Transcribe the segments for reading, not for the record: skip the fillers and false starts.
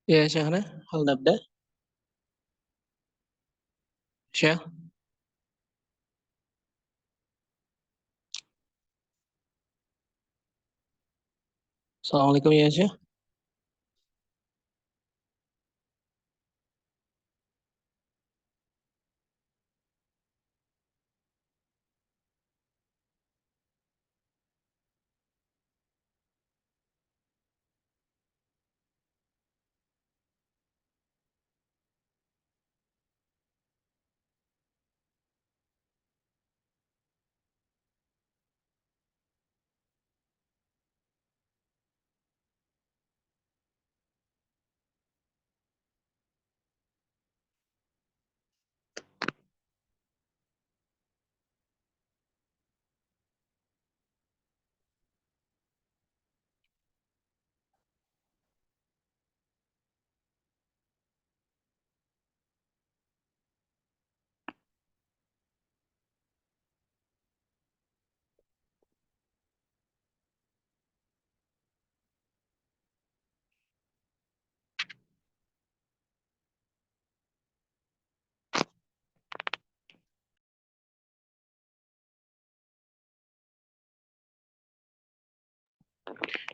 يا شيخنا هل نبدأ؟ شيخ Assalamualaikum ya Syekh.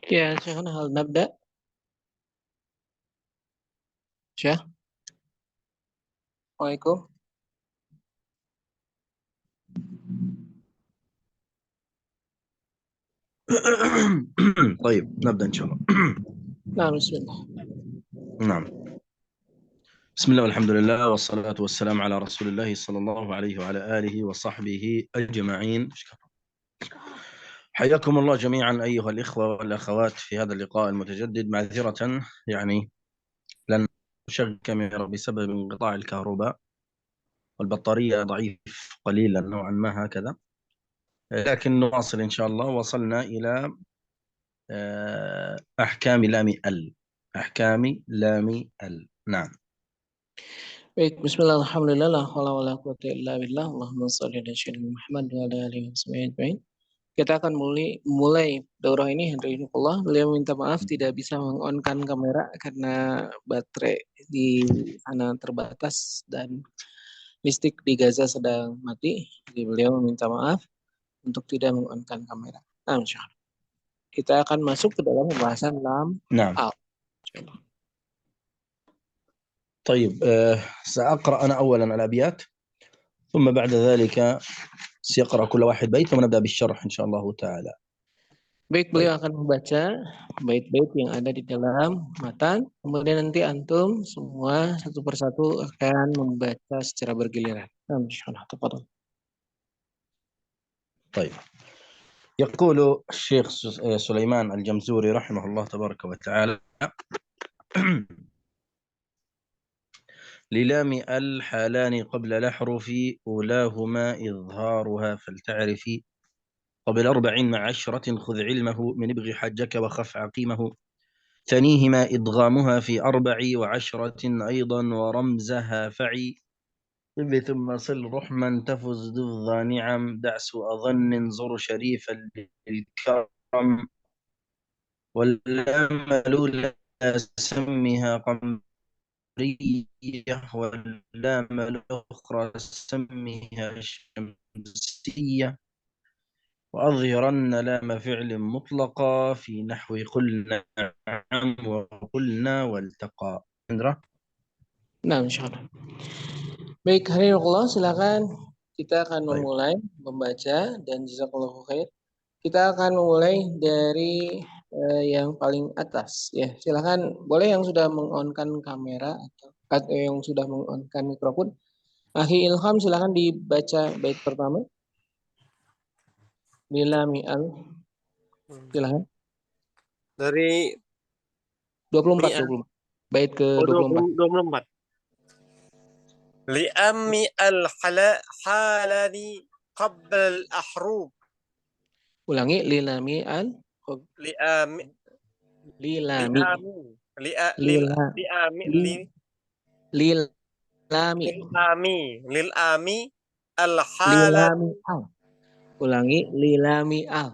Ya Syekhna hal nabda? Syekh. Assalamualaikum. طيب نبدأ إن شاء الله. Nah, bismillah. نعم. بسم الله والحمد لله والصلاة والسلام على رسول الله صلى الله عليه وعلى آله وصحبه أجمعين. حياكم الله جميعا أيها الإخوة والأخوات في هذا اللقاء المتجدد. معذرة يعني لن أشغل الكاميرا بسبب انقطاع الكهرباء والبطارية ضعيف قليلا نوعا ما هكذا، لكن نواصل إن شاء الله. وصلنا إلى أحكام لام ال. أحكام لام ال. نعم. Baik, bismillah, alhamdulillah, la haula wala quwwata illa billah, Allahumma shalli ala sayyidina Muhammad wa ala alihi wasallam. Kita akan mulai daurah ini, alhamdulillah. Beliau minta maaf tidak bisa meng-on-kan kamera karena baterai di sana terbatas dan listrik di Gaza sedang mati. Jadi beliau meminta maaf untuk tidak meng-on-kan kamera. Nah, insyaallah. Kita akan masuk ke dalam pembahasan lam نعم. al. طيب سأقرأ أنا أولا الأبيات، ثم بعد ذلك سيقرأ كل واحد بيت، ثم نبدأ بالشرح إن شاء الله تعالى. Baik, beliau akan membaca bait-bait yang ada di dalam matan. Kemudian nanti antum semua satu persatu akan membaca secara bergiliran. Insyaallah. Tafadhol. طيب يقول الشيخ سليمان الجمزوري رحمه الله تبارك وتعالى: للام الحالان قبل الأحرف أولاهما إظهارها فلتعرفي، قبل 14 خذ علمه من ابغ حجك وخف عقيمه، ثانيهما إدغامها في 14 أيضا ورمزها فعي، ثم صل رحما تفز ذو نعم، دع سوء ظن زر شريفا للكرم، واللام الأولى سمها قمرية، واللام الأخرى سمها شمسية، وأظهرن لام فعل مطلقا في نحو قلنا نعم وقلنا والتقى. Nah, insyaallah. Baik, Allah, silakan kita akan memulai membaca dan jazakallahu khair. Kita akan memulai dari yang paling atas ya. Silakan boleh yang sudah meng-on-kan kamera atau yang sudah meng-on-kan mikrofon. Akhi Ilham silakan dibaca bait pertama. Bila mi'al. Silakan. Dari 24. Bait ke 24. 24. Li'ammi al-halani qabla al-ahrub. Ulangi lilami al Li'ami lilami lil'ami al-halani. lilami al. Ulangi lilami al.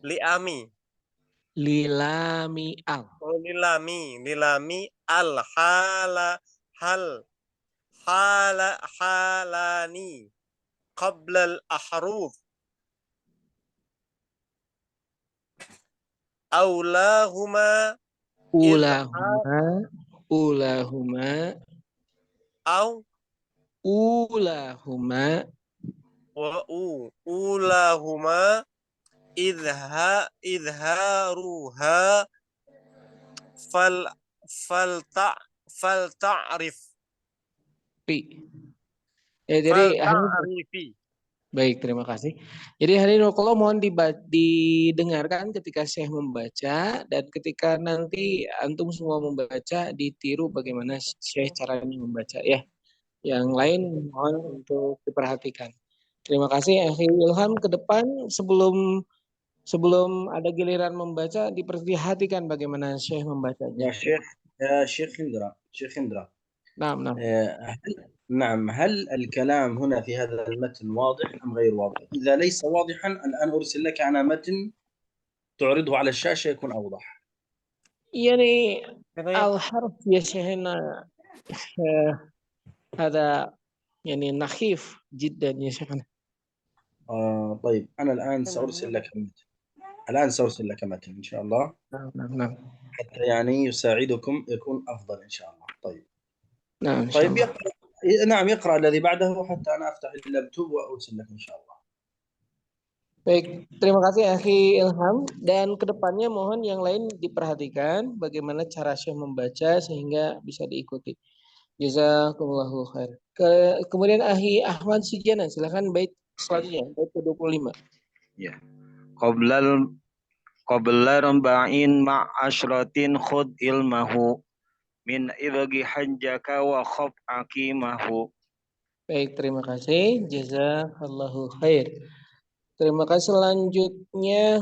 Li'ami Lilami al. Oh, lilami al hala hal halani qabla al ahruf aulahuma idhar Ulahuma. Ulahuma. au Ulahuma. ulahuma idharuha fal falta falta'rif Pi. Ya, jadi hari falta'rifi. baik, terima kasih. Jadi hari ini kalau mohon didengarkan ketika Syekh membaca dan ketika nanti antum semua membaca ditiru bagaimana Syekh caranya membaca ya. Yang lain mohon untuk diperhatikan. Terima kasih Akhi Ilham, ke depan sebelum sebelum ada giliran membaca diperhatikan bagaimana Syekh membacanya. يا شيخ هندرة Nah, nah. نعم، هل الكلام هنا في هذا المتن واضح أم غير واضح؟ إذا ليس واضحا الآن أرسل لك أنا متن تعرضه على الشاشة يكون أوضح. يعني Ini الحرف يا شيخنا هذا يعني نخيف جدا يا شيخنا. طيب أنا الآن سأرسل لك متن إن شاء الله نعم نعم نعم. حتى يعني يساعدكم يكون أفضل إن شاء الله. طيب نعم إن شاء الله. نعم يقرأ الذي بعده حتى أنا أفتح اللابتوب وأرسل لك إن شاء الله. Baik, terima kasih Akhi Ilham. Dan kedepannya mohon yang lain diperhatikan bagaimana cara Syekh membaca sehingga bisa diikuti. Jazakumullahu khair. Kemudian Akhi Ahmad Sujana, silakan bait selanjutnya, bait ke-25. Ya. Qabla arba'in ma'asyratin khud ilmahu min ibagi hajjaka wa khaf aqimahu. Baik, terima kasih. Jazakallahu khair. Terima kasih. Selanjutnya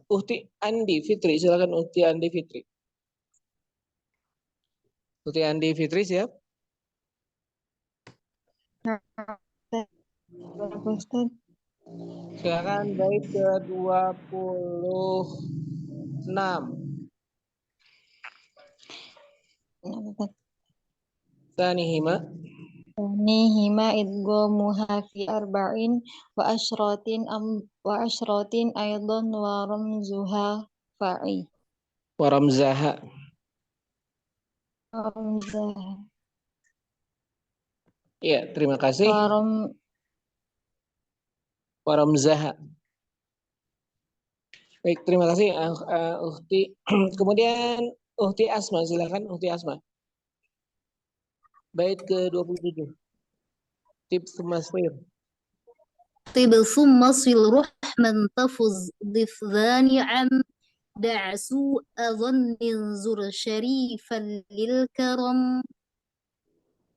Uhti Andi Fitri, silakan Uhti Andi Fitri. Uhti Andi Fitri siap? Silakan bait ke-26. Tanihima. Nihima idghamuha fi arba'in wa asyratin aidan wa ramzuha fa'i. Waramzaha. Ramzaha. Ya, terima kasih. Waramzaha. Baik, terima kasih Uhti. Kemudian Uhti Asma, silakan Uhti Asma. Bait ke-27. Tips Masfir. طيب ثم صل رحما تفز ضفذان عم دع سوء ظن زر شريفا للكرم.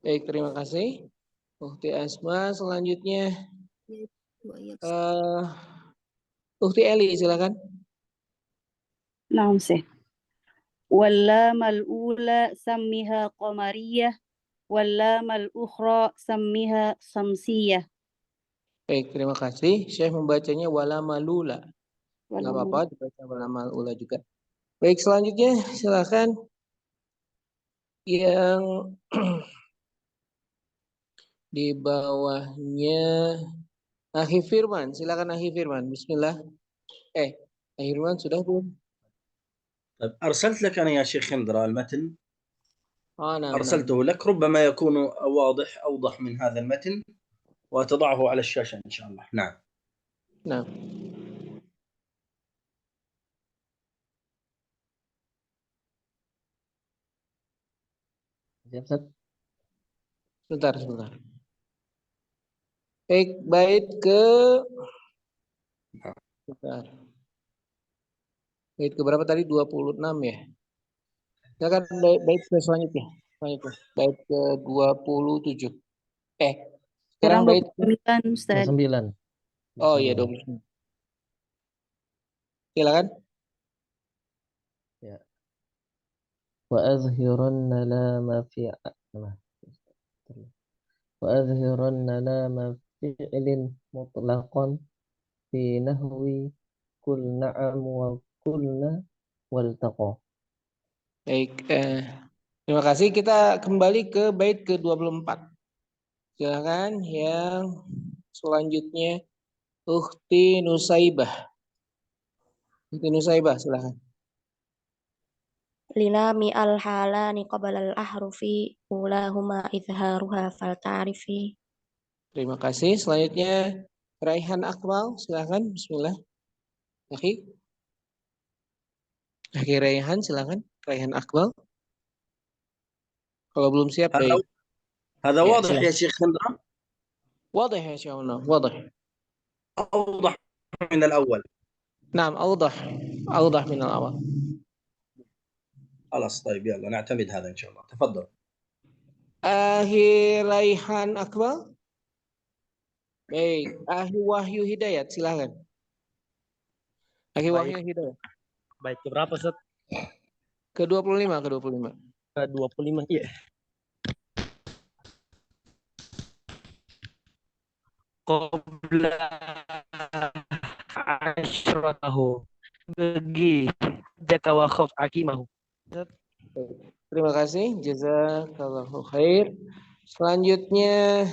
Baik, terima kasih. Uhti Asma, selanjutnya Uhti Eli, silakan. نعم سه واللام الأولى سمها قمرية واللام الأخرى سمها شمسية. Baik, terima kasih. Syekh membacanya wala malula. Enggak apa-apa, dibaca wala malula juga. Baik, selanjutnya silakan yang di bawahnya Akhi Firman. Silakan Akhi Firman. Bismillah. Akhi Firman sudah belum? طيب أرسلت لك أنا يا شيخ هندرة المتن. نعم. أرسلته لك، ربما يكون أوضح من هذا المتن وتضعه على الشاشة إن شاء الله. نعم. Nah. Sebentar. Baik, bait ke sebentar. Bait ke berapa tadi? 26 ya. Silakan bait ke selanjutnya. Bait ke 27. Sekarang bait ke 29 Ustaz. 29. Oh iya 29. Silakan. Ya. Wa azhiranna lama fi wa azhiranna lama fi'lin mutlaqan fi nahwi قل نعم وقلنا والتقى. Baik, terima kasih. Kita kembali ke bait ke-24. Silakan yang selanjutnya Ukhti Nusaibah. Ukhti Nusaibah, silakan. Lilami al-halani qabla al-ahrufi ulahuma izharuha fal ta'rifi. Terima kasih. Selanjutnya Raihan Akmal, silakan. Bismillah. Akhi Raihan, silakan. Raihan Akmal. Kalau belum siap, baik. هذا Ya, واضح silakan. يا شيخ خندرة؟ واضح يا شيخنا، واضح. أوضح من الأول. نعم، أوضح من الأول. خلاص طيب يلا نعتمد هذا إن شاء الله. تفضل. Akhi Raihan Akmal. Baik, Akhi Wahyu Hidayat, silakan. Akhi Baik. Wahyu Hidayat. Baik, keberapa Ustaz? Ke-25. Ke-25. Iya. Qabla asyratahu bagi jaka wa khaf akimahu. Terima kasih. Jazakallahu khair. Selanjutnya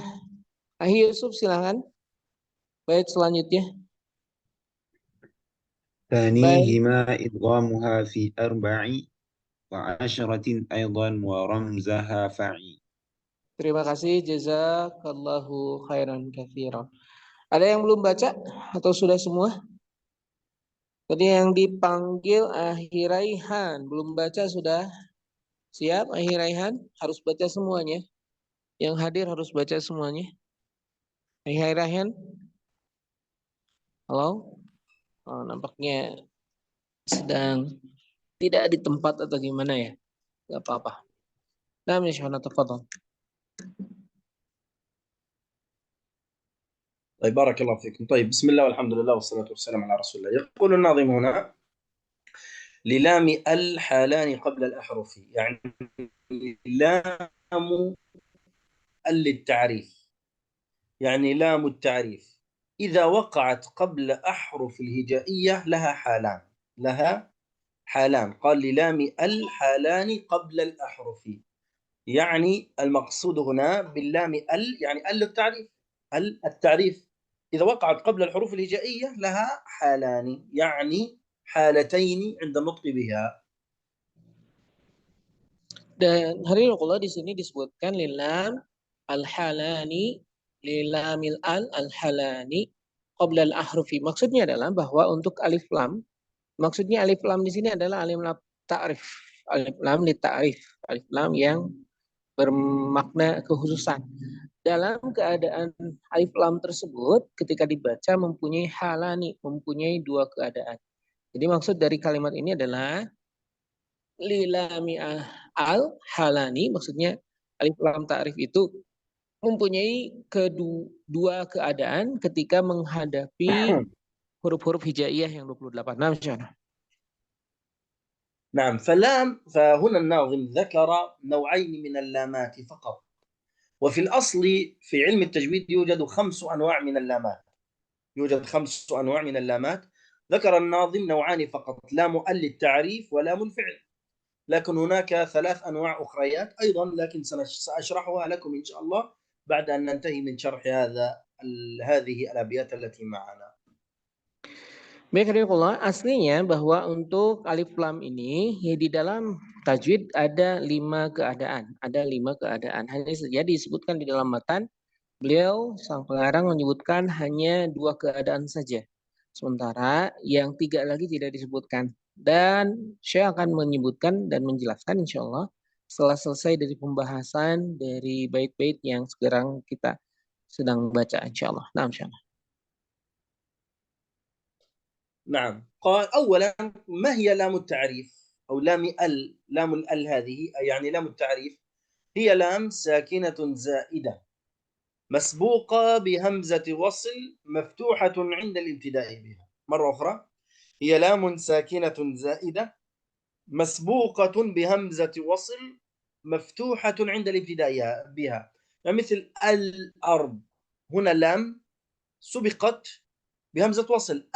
Akhi Yusuf, silakan. Bait selanjutnya. ثانيهما إدغامها في أربع وعشرة أيضا ورمزها فعي. Terima kasih. Jazakallahu khairan katsiran. Ada yang belum baca atau sudah semua? Tadi yang dipanggil Akhi Raihan belum baca, sudah siap? Akhi Raihan harus baca semuanya. Yang hadir harus baca semuanya. Akhi Raihan? Halo? Oh, nampaknya sedang tidak di tempat atau gimana ya? Gak apa-apa. Nah, misalnya tafadhal. طيب بارك الله فيكم. طيب بسم الله والحمد لله والصلاة والسلام على رسول الله. يقول الناظم هنا للام الحالان قبل الأحرف، يعني لام للتعريف، يعني لام التعريف إذا وقعت قبل أحرف الهجائية لها حالان. قال للام الحالان قبل الأحرف، يعني المقصود هنا باللام يعني للتعريف. التعريف إذا وقعت قبل الحروف الهجائية لها حالان، يعني حالتين عند النطق بها. Dan hari Allah di sini disebutkan lilam al-halani, lilamil al-halani qabla al-ahrufi. Maksudnya adalah bahwa untuk alif lam, maksudnya alif lam di sini adalah alif lam ta'rif, alif lam li ta'rif, alif lam yang bermakna kekhususan. Dalam keadaan alif lam tersebut ketika dibaca mempunyai halani, mempunyai dua keadaan. Jadi maksud dari kalimat ini adalah lilami al-halani, maksudnya alif lam ta'rif itu mempunyai kedua keadaan ketika menghadapi huruf-huruf hijaiyah yang 28. Nah, نعم. فهنا الناظم ذكر نوعين من اللامات فقط، وفي الأصل في علم التجويد يوجد 5 أنواع من اللامات. ذكر الناظم نوعان فقط، لام للتعريف ولام الفعل، لكن هناك 3 أنواع أخريات أيضا، لكن سأشرحها لكم إن شاء الله بعد أن ننتهي من شرح هذه الأبيات التي معنا. Baik, aslinya bahwa untuk alif lam ini ya, di dalam tajwid ada 5 keadaan. Hanya saja disebutkan di dalam matan, beliau sang pengarang menyebutkan hanya 2 keadaan saja. Sementara yang 3 lagi tidak disebutkan. Dan saya akan menyebutkan dan menjelaskan insya Allah setelah selesai dari pembahasan dari bait-bait yang sekarang kita sedang baca insya Allah. Nah, insya Allah. نعم. قال أولا ما هي لام التعريف أو لام هذه، يعني لام التعريف هي لام ساكنة زائدة مسبوقة بهمزة وصل مفتوحة عند الابتداء بها. مرة أخرى، هي لام ساكنة زائدة مسبوقة بهمزة وصل مفتوحة عند الابتداء بها، يعني مثل الأرض، هنا لام سبقت بهمزة وصل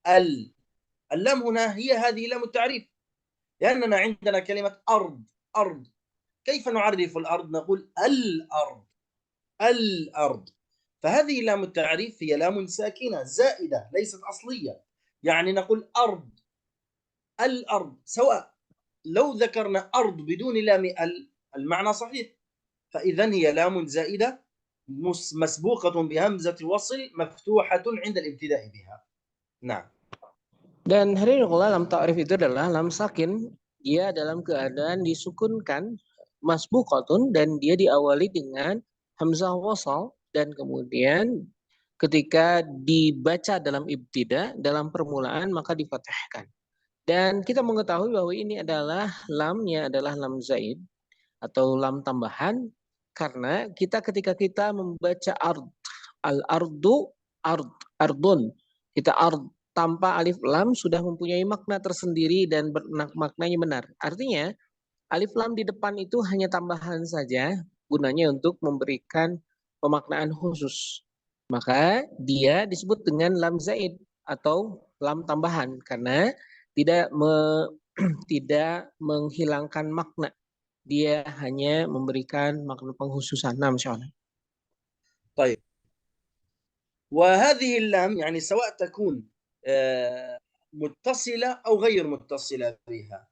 اللام هنا هي هذه لام التعريف، لأننا عندنا كلمة أرض. كيف نعرف الأرض؟ نقول الأرض. فهذه لام التعريف هي لام ساكنة زائدة ليست أصلية، يعني نقول الأرض، سواء لو ذكرنا أرض بدون لام المعنى صحيح، فإذا هي لام زائدة مسبوقة بهمزة وصل مفتوحة عند الابتداء بها. نعم. Dan hari ini lam ta'rif itu adalah lam sakin, dia dalam keadaan disukunkan masbuqatun dan dia diawali dengan hamzah wasal, dan kemudian ketika dibaca dalam ibtida, dalam permulaan, maka difathahkan. Dan kita mengetahui bahwa ini adalah lamnya adalah lam zaid atau lam tambahan, karena ketika kita membaca al-ardu, ardun, kita tanpa alif lam sudah mempunyai makna tersendiri dan maknanya benar. Artinya alif lam di depan itu hanya tambahan saja, gunanya untuk memberikan pemaknaan khusus. Maka dia disebut dengan lam zaid atau lam tambahan karena tidak menghilangkan makna. Dia hanya memberikan makna pengkhususan. Nah, insyaallah. طيب. وهذه اللام يعني سواء تكون متصلة أو غير متصلة بها.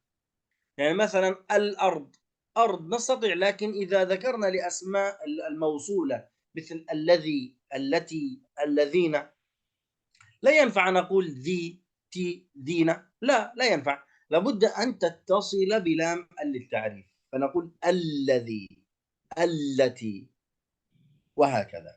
يعني مثلا الأرض، أرض نستطيع، لكن إذا ذكرنا لأسماء الموصولة مثل الذي، التي، الذين، لا ينفع نقول ذي، تي، ذينا، لا ينفع، لابد أن تتصل بلام للتعريف، فنقول الذي، التي، وهكذا.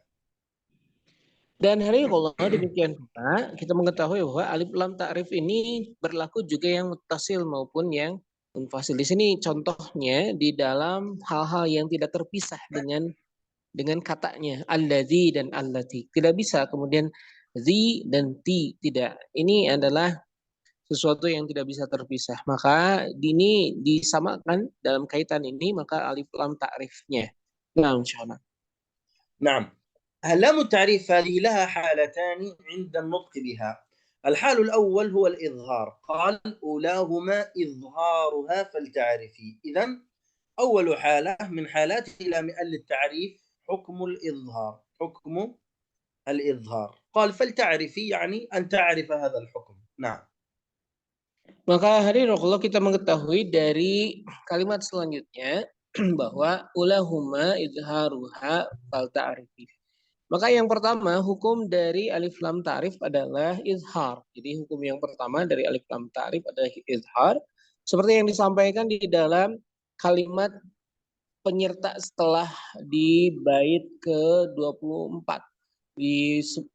Dan hari kalau demikian pula kita mengetahui bahwa alif lam ta'rif ini berlaku juga yang muttasil maupun yang munfasil. Di sini contohnya di dalam hal-hal yang tidak terpisah dengan katanya alladzi dan allati. Tidak bisa kemudian zi dan ti, tidak. Ini adalah sesuatu yang tidak bisa terpisah. Maka ini disamakan dalam kaitan ini, maka alif lam ta'rifnya. Nah, insyaallah. نعم. لام التعريف هذه لها حالتان عند النطق بها. الحال الأول هو الإظهار، قال أولاهما إظهارها فلتعرفي. إذن أول حالة من حالات لام التعريف حكم الإظهار، قال فلتعرفي يعني أن تعرف هذا الحكم. نعم. Maka hadirin Allah, kita mengetahui dari kalimat selanjutnya bahwa ulahuma izharuha fal ta'rifi. Maka yang pertama, hukum dari alif lam ta'rif adalah izhar. Jadi hukum yang pertama dari alif lam ta'rif adalah izhar. Seperti yang disampaikan di dalam kalimat penyerta setelah di bait ke-24.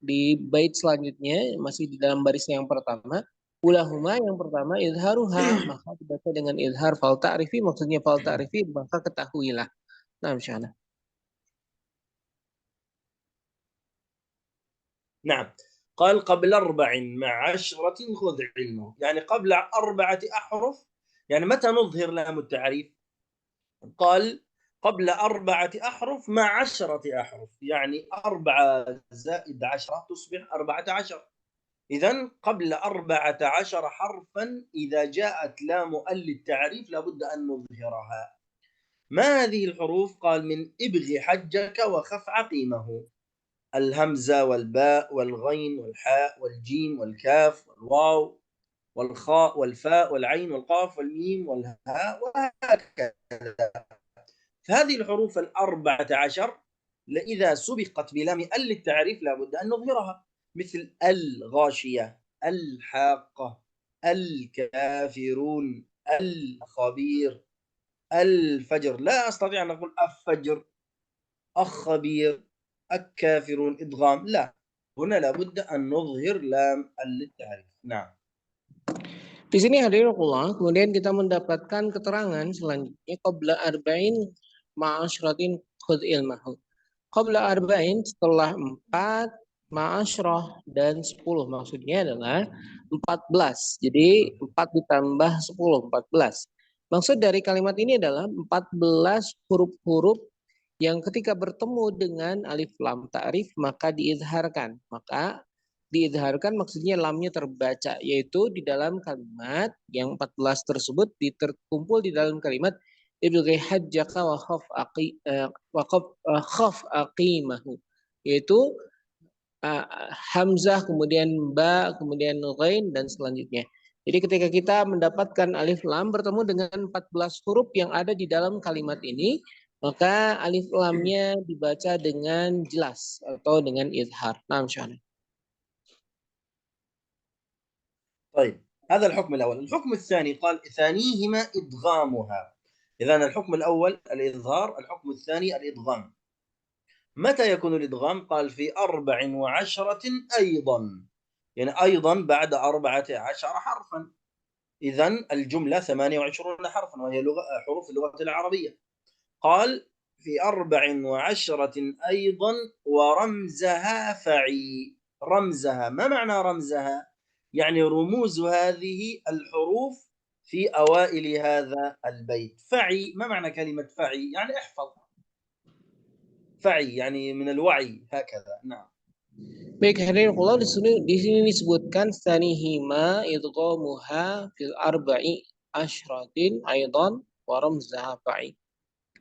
Di bait selanjutnya, masih di dalam baris yang pertama, ulahuma yang pertama izharuha, maka dibaca dengan izhar fal ta'rifi, maksudnya fal ta'rifi, maka ketahuilah. Nah, insyaallah. نعم. قال قبل 4 مع 10 خذ علمه، يعني قبل 4 أحرف. يعني متى نظهر لام التعريف؟ قال قبل 4 أحرف مع 10 أحرف، يعني 4 زائد 10 تصبح 14. إذن قبل 14 حرفا إذا جاءت لام للتعريف لابد أن نظهرها. ما هذه الحروف؟ قال من ابغ حجك وخف عقيمه، الهمزة والباء والغين والحاء والجيم والكاف والواو والخاء والفاء والعين والقاف والميم والهاء وهكذا. فهذه الحروف 14 إذا سبقت بلام للتعريف لابد أن نظهرها، مثل الغاشية، الحاقة، الكافرون، الخبير، الفجر. لا أستطيع أن أقول الفجر، الخبير، الكافرون إدغام، لا، هنا لابد أن نظهر لام للتعريف. نعم. Di sini hadirullah, kemudian kita mendapatkan keterangan selanjutnya qabla arba'in ma'asyratin khudh ilmahu. Qabla arba'in, setelah 4, ma'asyrah dan 10, maksudnya adalah 14. Jadi 4 ditambah 10, 14. Maksud dari kalimat ini adalah 14 huruf-huruf yang ketika bertemu dengan alif lam ta'rif maka diizharkan. Maka diidharkan maksudnya lamnya terbaca, yaitu di dalam kalimat yang 14 tersebut terkumpul di dalam kalimat ibghi hajjaka wa khaf aqimahu, yaitu hamzah kemudian ba kemudian ghain dan selanjutnya. Jadi ketika kita mendapatkan alif lam bertemu dengan 14 huruf yang ada di dalam kalimat ini, maka alif lamnya dibaca dengan jelas atau dengan izhar. Naam syahna. طيب هذا الحكم الأول. الحكم الثاني قال ثانيهما إدغامها. إذن الحكم الأول الإظهار، الحكم الثاني الإدغام. متى يكون الإدغام؟ قال في 14 أيضا، يعني أيضا بعد 14 حرفا. إذن الجملة 28 حرفا وهي حروف اللغة العربية. قال في 14 أيضا ورمزها فعي. رمزها، ما معنى رمزها؟ يعني رموز هذه الحروف في أوائل هذا البيت. فعي، ما معنى كلمة فعي؟ يعني احفظ. فعي يعني من الوعي هكذا. نعم. Baik hadirin Allah, di sini disebutkan sanihima idghamuha fil arba'i asyratin aidan wa ramzaha fa'i.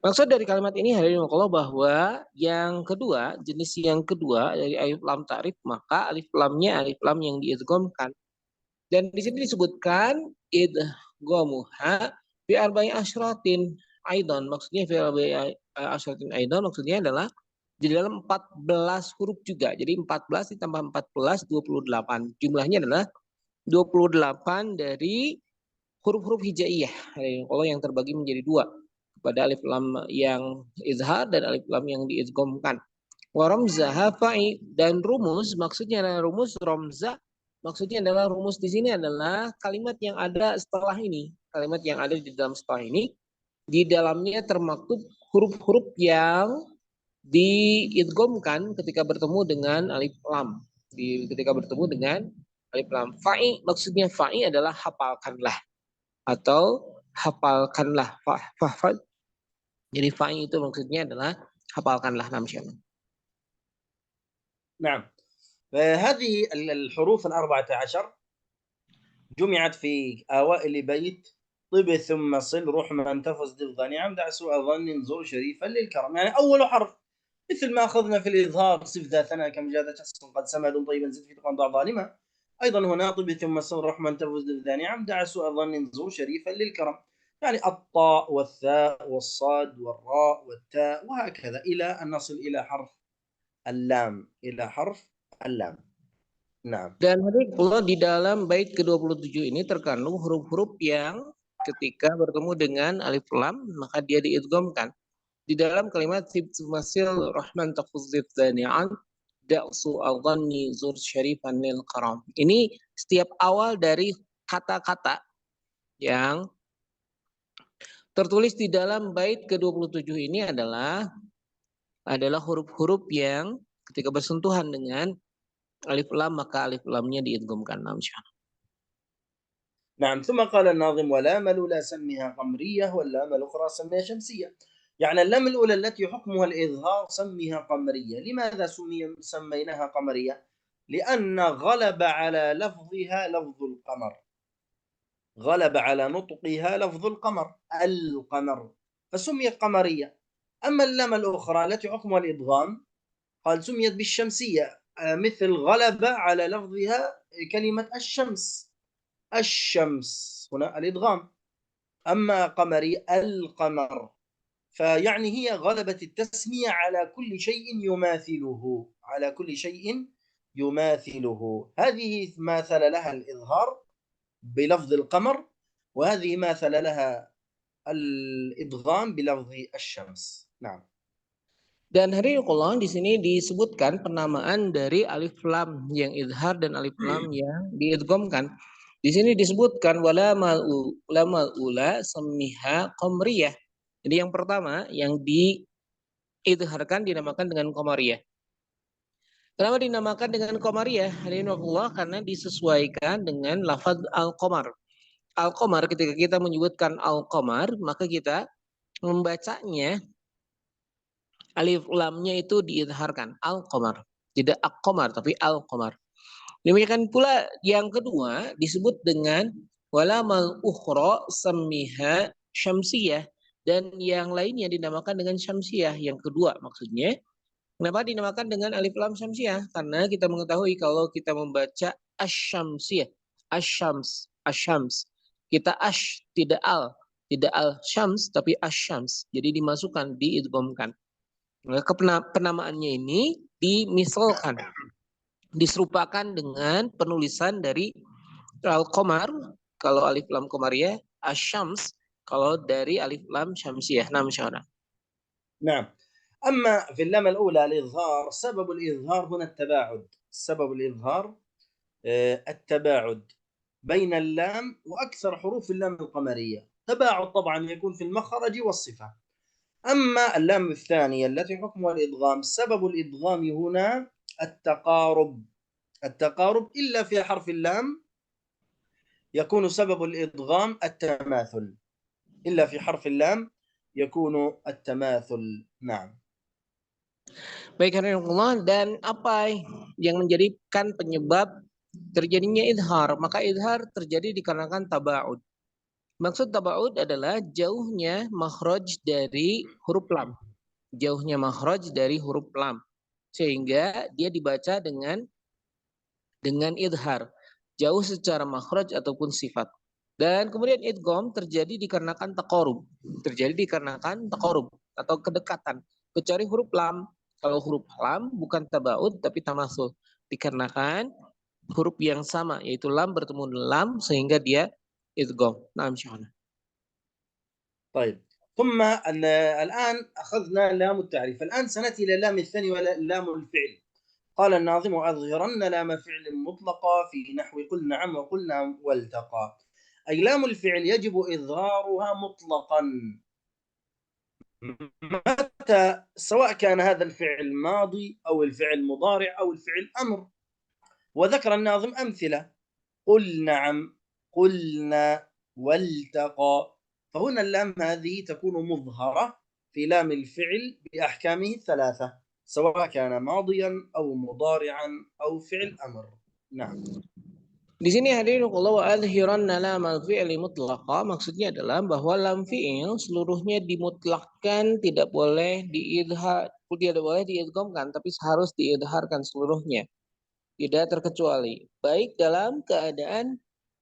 Maksud dari kalimat ini hadirin Allah bahwa yang kedua, jenis yang kedua dari alif lam ta'rif, maka alif lamnya alif lam yang diidghamkan. Dan di sini disebutkan idghamuha fi arba'i asyratin aidan, maksudnya fi arba'i asyratin aidan maksudnya adalah di dalam 14 huruf juga. Jadi 14 ditambah 14 28. Jumlahnya adalah 28 dari huruf-huruf hijaiyah kalau yang terbagi menjadi dua, pada alif lam yang izhar dan alif lam yang diidghamkan. Wa ramzaha fa'i, dan rumus maksudnya adalah rumus ramzah, maksudnya adalah rumus di sini adalah kalimat yang ada setelah ini. Kalimat yang ada di dalam setelah ini, di dalamnya termaktub huruf-huruf yang diidghamkan ketika bertemu dengan alif lam. Ketika bertemu dengan alif lam. Fa'i, maksudnya fa'i adalah hafalkanlah atau hafalkanlah. Fahfad. Jadi fa'i itu maksudnya adalah hafalkanlah. نعم. هذه الحروف 14 جمعت في أوائل بيت طب ثم صل روح من تفز ضد نعم دع سوء ظن زر شريفا للكرم. يعني أول حرف مثل ما أخذنا في الإظهار صف ذا ثنا كم جاد شخص قد سمد طيبا زد في تقن ضع ظالما. أيضا هنا طب ثم صل روح من تفز ضد نعم دع سوء ظن زر شريفا للكرم. يعني الطاء والثاء والصاد والراء والتاء وهكذا إلى أن نصل إلى حرف اللام. إلى حرف اللام. Nah. Dan hadirin di dalam bait ke-27 ini terkandung huruf-huruf yang ketika bertemu dengan alif lam maka dia diidghamkan. Di dalam kalimat sibtumasil rahman taquzid dzani'an da'su adhanni zur syarifan lil karam. Ini setiap awal dari kata-kata yang tertulis di dalam bait ke-27 ini adalah huruf-huruf yang ketika bersentuhan dengan alif lam maka alif lamnya diidghamkan. نعم. ثم قال الناظم واللام الأولى سميها قمرية واللام الأخرى سميها شمسية. يعني اللام الأولى التي حكمها الإظهار سميها قمرية. لماذا سميناها قمرية؟ لأن غلب على لفظها لفظ القمر. غلب على نطقها لفظ القمر القمر فسميت قمرية. أما اللام الأخرى التي حكمها الإدغام قال سميت بالشمسية، مثل غلب على لفظها كلمة الشمس. الشمس هنا الإدغام. أما قمري القمر، فيعني هي غلبت التسمية على كل شيء يماثله. على كل شيء يماثله. هذه مثل لها الإظهار بلفظ القمر، وهذه مثل لها الإدغام بلفظ الشمس. نعم. Dan hadirin di sini disebutkan penamaan dari alif lam yang izhar dan alif lam yang diidghamkan. Di sini disebutkan wala mal ula sammiha qamriyah. Jadi yang pertama yang diidharkan dinamakan dengan qamariyah. Kenapa dinamakan dengan qamariyah? Hadirin Allah, karena disesuaikan dengan lafaz al-qamar. Al-qamar, ketika kita menyebutkan al-qamar maka kita membacanya alif lamnya itu diidharkan al-qamar, tidak ak-qamar tapi al-qamar. Demikian pula yang kedua disebut dengan walamal ukhra sammiha syamsiyah, dan yang lainnya dinamakan dengan syamsiyah. Yang kedua maksudnya, kenapa dinamakan dengan alif lam syamsiyah? Karena kita mengetahui kalau kita membaca asyamsiyah, asyams, asyams, kita ash tidak al syams tapi asyams. Jadi dimasukkan, diidghamkan. Maka penamaannya ini dimisalkan, diserupakan dengan penulisan dari al-qamar kalau alif lam qamariyah, asyams kalau dari alif lam syamsiyah. Nah, masyaallah. نعم. أما في اللام الأولى الإظهار، سبب الإظهار هنا التباعد. سبب الإظهار التباعد بين اللام وأكثر حروف اللام القمرية. تباعد طبعا يكون في المخرج والصفة. أما اللام الثانية التي حكمها الإدغام، سبب الإدغام هنا التقارب. التقارب إلا في حرف اللام يكون سبب الإدغام التماثل. إلا في حرف اللام يكون التماثل. نعم. Baik, Allah, dan apa yang menjadikan penyebab terjadinya idhar? Maka idhar terjadi dikarenakan tabaud. Maksud tabaud adalah jauhnya makhraj dari huruf lam. Jauhnya makhraj dari huruf lam. Sehingga dia dibaca dengan idhar. Jauh secara makhraj ataupun sifat. Dan kemudian idgham terjadi dikarenakan taqarub. Terjadi dikarenakan taqarub atau kedekatan. Kecuali huruf lam. Kalau huruf lam bukan tabaud tapi tamasul. Dikarenakan huruf yang sama yaitu lam bertemu dengan lam sehingga dia idgham. Nah, insyaallah. طيب. ثم الآن أخذنا لام التعريف. الآن سنأتي إلى اللام الثاني ولام الفعل. قال الناظم وأظهرن لام فعل مطلقة في نحو قل نعم وقل نعم والتقى. أي لام الفعل يجب إظهارها مطلقا متى، سواء كان هذا الفعل ماضي أو الفعل مضارع أو الفعل أمر. وذكر الناظم أمثلة: قل نعم، قلنا، والتقى. فهنا اللام هذه تكون مظهرة في لام الفعل بأحكامه الثلاثة، سواء كان ماضيا أو مضارعا أو فعل أمر. نعم. Di sini hadirin Allah wa adhiranna lamal fi'li mutlaqa, maksudnya adalah bahwa lam fi'il seluruhnya dimutlakkan, tidak boleh diidghamkan, tapi harus diidharkan seluruhnya. Tidak terkecuali, baik dalam keadaan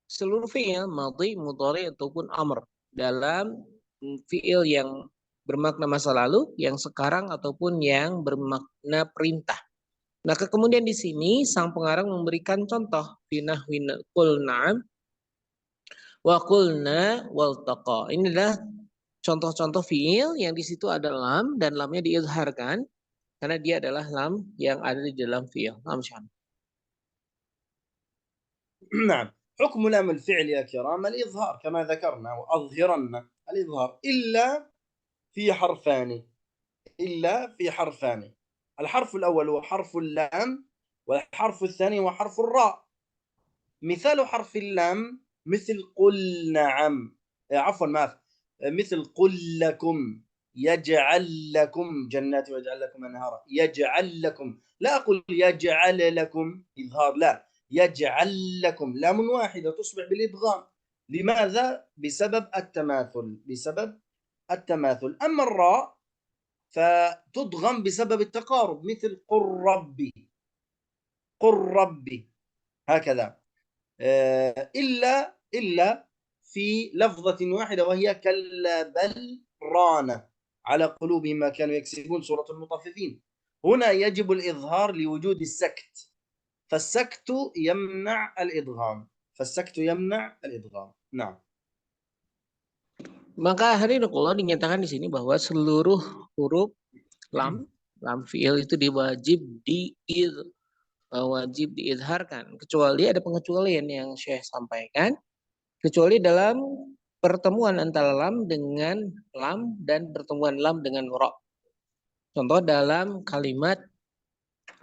seluruh fi'il madhi, mudhari ataupun amr, dalam fi'il yang bermakna masa lalu, yang sekarang ataupun yang bermakna perintah. Nah, kemudian di sini sang pengarang memberikan contoh binahwi qul na'am wa qulna waltaqa. Ini adalah contoh-contoh fiil yang di situ ada lam dan lamnya diizharkan karena dia adalah lam yang ada di dalam fiil. نعم. حكم لام الفعل يا كرام الإظهار كما ذكرنا، وأظهرن الإظهار إلا في حرفان. إلا في حرفان. الحرف الأول هو حرف اللام، والحرف الثاني هو حرف الراء. مثال حرف اللام مثل قل نعم، عفوا مثل قل لكم، يجعل لكم جنات ويجعل لكم أنهارا. يجعل لكم، لا أقول يجعل لكم إظهار، لا، يجعل لكم لام واحدة تصبح بالإدغام. لماذا؟ بسبب التماثل. بسبب التماثل. أما الراء فتضغم بسبب التقارب، مثل قل ربي، قل ربي، هكذا. إلا في لفظة واحدة وهي كلا بل ران على قلوبهم ما كانوا يكسبون، سورة المطففين. هنا يجب الإظهار لوجود السكت، فالسكت يمنع الإدغام. فالسكت يمنع الإدغام. نعم. Maka hadirin Allah dinyatakan di sini bahwa seluruh huruf lam fiil itu wajib diizharkan, kecuali ada pengecualian yang Syekh sampaikan, kecuali dalam pertemuan antara lam dengan lam dan pertemuan lam dengan ra. Contoh dalam kalimat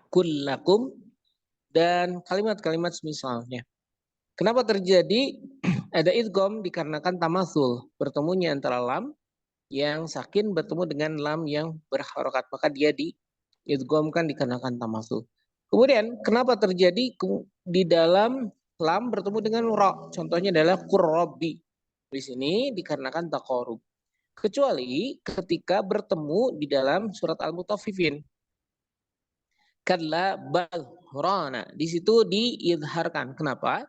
kullakum dan kalimat-kalimat semisalnya. Kenapa terjadi ada idgham? Dikarenakan tamatsul, bertemunya antara lam yang sakin bertemu dengan lam yang berharokat, maka dia diidghamkan dikarenakan tamatsul. Kemudian kenapa terjadi di dalam lam bertemu dengan ra? Contohnya adalah qurrabi. Di sini dikarenakan taqarub. Kecuali ketika bertemu di dalam surat Al-Mutaffifin. Kalla bal rana. Di situ diidharkan. Kenapa?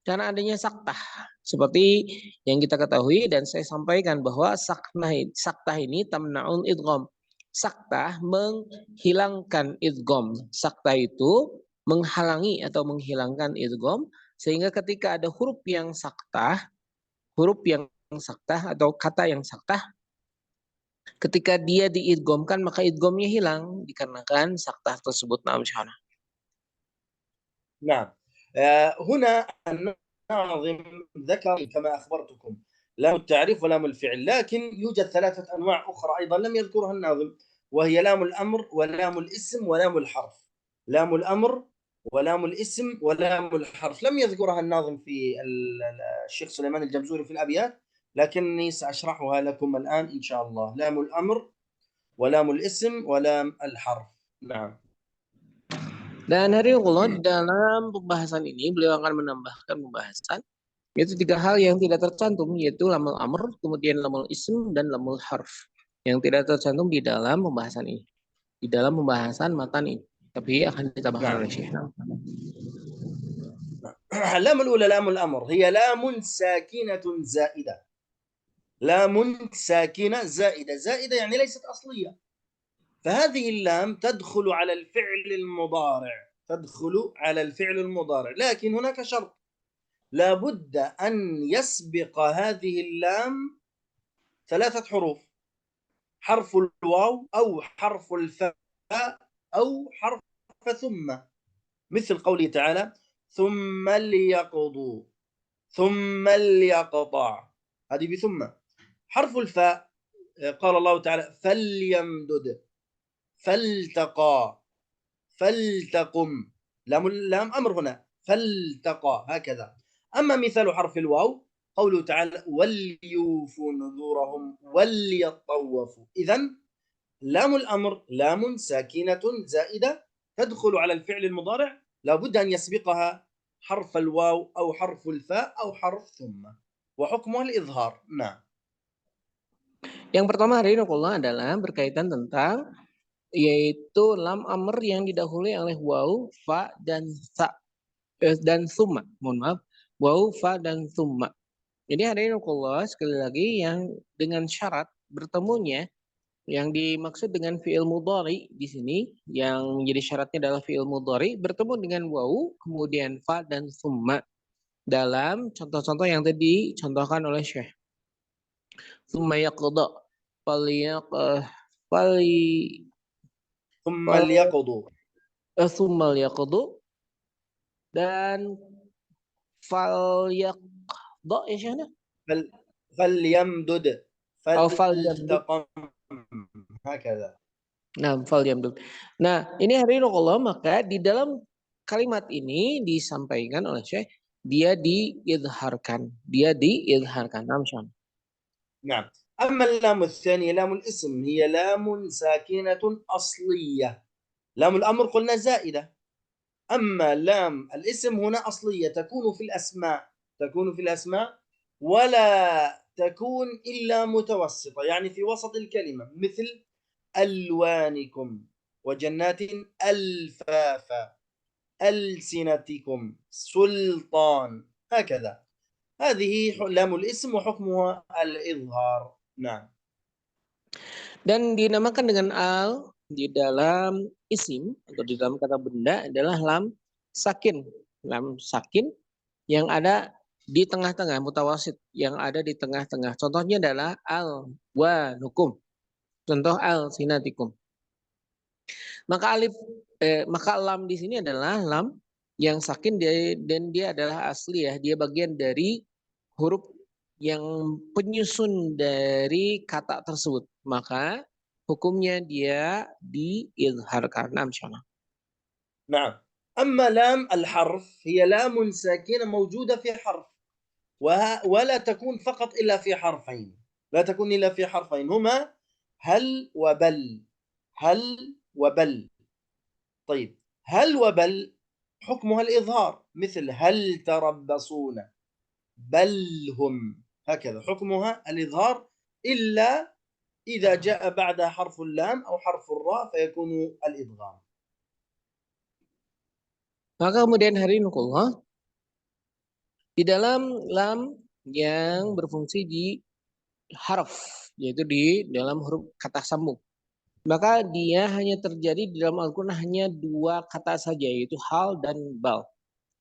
Karena adanya saktah. Seperti yang kita ketahui dan saya sampaikan bahwa saktah ini tamna'un idgham. Saktah menghilangkan idgham. Saktah itu menghalangi atau menghilangkan idgham sehingga ketika ada huruf yang saktah atau kata yang saktah, ketika dia diidghamkan maka idghamnya hilang dikarenakan saktah tersebut. Na'am syahana. نعم. هنا الناظم ذكر كما أخبرتكم لام التعريف ولام الفعل، لكن يوجد 3 أنواع أخرى أيضا لم يذكرها الناظم، وهي لام الأمر ولام الاسم ولام الحرف. لام الأمر ولام الاسم ولام الحرف لم يذكرها الناظم في الشيخ سليمان الجمزوري في الأبيات، لكني سأشرحها لكم الآن إن شاء الله. لام الأمر ولام الاسم ولام الحرف. نعم. Dan hari Allah dalam pembahasan ini beliau akan menambahkan pembahasan yaitu 3 hal yang tidak tercantum, yaitu lamul amr, kemudian lamul ism dan lamul harf yang tidak tercantum di dalam pembahasan ini, di dalam pembahasan matan ini, tapi akan ditambahkan oleh Syekh. اللام الأولى لام الأمر هي لام ساكنة زائدة. لام ساكنة زائدة، زائدة يعني ليست أصلية، فهذه اللام تدخل على الفعل المضارع، تدخل على الفعل المضارع، لكن هناك شرط، لا بد أن يسبق هذه اللام 3 حروف، حرف الواو أو حرف الفاء أو حرف ثم، مثل قوله تعالى ثم ليقضوا ثم ليقطع، هذه بثم. حرف الفاء قال الله تعالى فليمدد فالتقى فلتقم، لام أمر هنا فالتقى هكذا. أما مثال حرف الواو قوله تعالى وليوفوا نذورهم وليطوفوا. إذن لام الأمر لام ساكنة زائدة تدخل على الفعل المضارع، لا بد أن يسبقها حرف الواو أو حرف الفاء أو حرف ثم، وحكمها الإظهار. نعم. Yang pertama hari ini adalah berkaitan tentang yaitu lam amr yang didahului oleh waw, fa dan dan summa. Mohon maaf, waw, fa dan summa. Jadi hari ini sekali lagi yang dengan syarat bertemunya yang dimaksud dengan fi'il mudhari di sini yang menjadi syaratnya adalah fi'il mudhari bertemu dengan waw, kemudian fa dan summa dalam contoh-contoh yang tadi contohkan oleh Syekh. Summa yaqda ثم ليقضوا dan falyaqda ya Syekh. فليمدد فلتقم هكذا. Nah, falyamdud. Nah, ini hari Allah maka di dalam kalimat ini disampaikan oleh Syekh dia diidharkan. نعم. أما اللام الثانية لام الاسم هي لام ساكنة أصلية. لام الأمر قلنا زائدة، أما لام الاسم هنا أصلية تكون في الأسماء ولا تكون إلا متوسطة، يعني في وسط الكلمة، مثل ألوانكم وجنات ألفافا ألسنتكم سلطان، هكذا. هذه لام الاسم وحكمها الإظهار. نعم. Dan dinamakan dengan al di dalam isim atau di dalam kata benda adalah lam sakin. Lam sakin yang ada di tengah-tengah, mutawasit yang ada di tengah-tengah. Contohnya adalah al wa nukum. Contoh al sinatikum. Maka lam di sini adalah lam yang sakin dan dia adalah asli ya. Dia bagian dari huruf yang penyusun dari kata tersebut. Maka hukumnya dia diizharkan. نعم. أما لام الحرف هي لام ساكنة موجودة في حرف ولا تكون فقط إلا في حرفين، لا تكون إلا في حرفين هما هل وبل. هل وبل. طيب هل وبل حكمها الإظهار، مثل هل تربصون، بل هم، هكذا حكمها الإظهار، إلا إذا جاء بعدها حرف اللام أو حرف الراء فيكون الإدغام. Maka kemudian hadirinullah, di dalam lam yang berfungsi di harf, yaitu di dalam huruf kata sambung, maka dia hanya terjadi di dalam Al-Quran hanya dua kata saja, yaitu hal dan bal.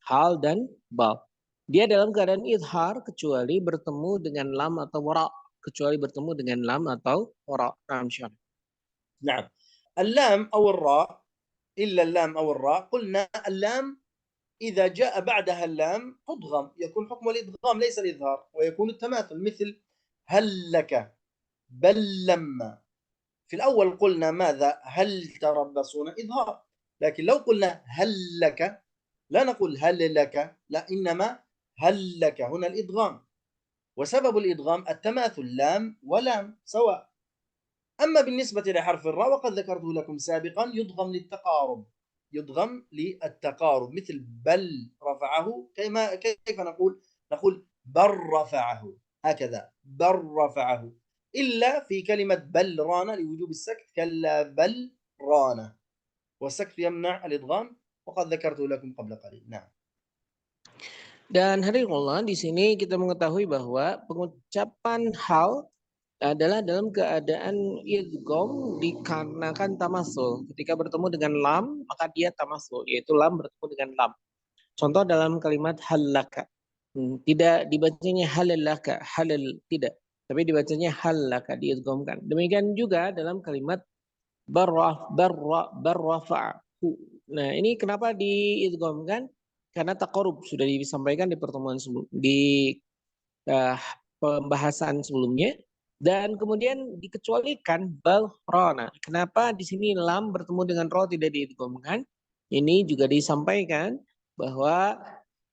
Hal dan bal. Dia dalam keadaan idhar kecuali bertemu dengan lam atau wara, kecuali bertemu dengan lam atau wara. نعم. اللام أو الراء، إلا اللام أو الراء، قلنا اللام إذا جاء بعدها اللام تضغم، يكون حكم الإدغام ليس الإظهار، ويكون التماثل، مثل هل لك، بل لما. في الأول قلنا ماذا؟ هل تربصون، إظهار. لكن لو قلنا هل لك لا نقول هل لك، لا، إنما هل لك هنا الإدغام، وسبب الإدغام التماثل، لام ولام سواء. أما بالنسبة لحرف الراء وقد ذكرته لكم سابقا يضغم للتقارب، يضغم للتقارب، مثل بل رفعه، كيف نقول؟ نقول بل رفعه، هكذا بل رفعه، إلا في كلمة بل ران لوجوب السكت، كلا بل ران، والسكت يمنع الإدغام، وقد ذكرته لكم قبل قليل. نعم. Dan hadirinullah, di sini kita mengetahui bahwa pengucapan hal adalah dalam keadaan idgham dikarenakan tamasul. Ketika bertemu dengan lam, maka dia tamasul, yaitu lam bertemu dengan lam. Contoh dalam kalimat halaka. Tidak dibacanya halalaka, halal, tidak. Tapi dibacanya halaka, diidghamkan. Demikian juga dalam kalimat barrafa'hu. Nah, ini kenapa diidghamkan? Karena taqarrub, sudah disampaikan di pertemuan di pembahasan sebelumnya, dan kemudian dikecualikan bal rona. Kenapa di sini lam bertemu dengan ro tidak diidghamkan? Ini juga disampaikan bahwa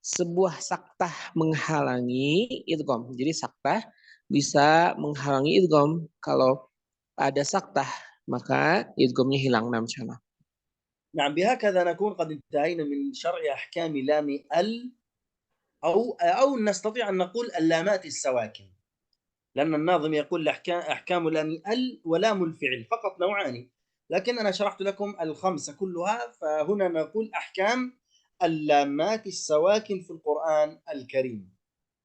sebuah saktah menghalangi idgham. Jadi saktah bisa menghalangi idgham. Kalau ada saktah maka idghamnya hilang. Namanya. نعم. بهكذا نكون قد انتهينا من شرح أحكام لام ال، أو نستطيع أن نقول اللامات السواكن، لأن الناظم يقول أحكام لام ال ولام الفعل فقط نوعان، لكن أنا شرحت لكم الخمسة كلها، فهنا نقول أحكام اللامات السواكن في القرآن الكريم: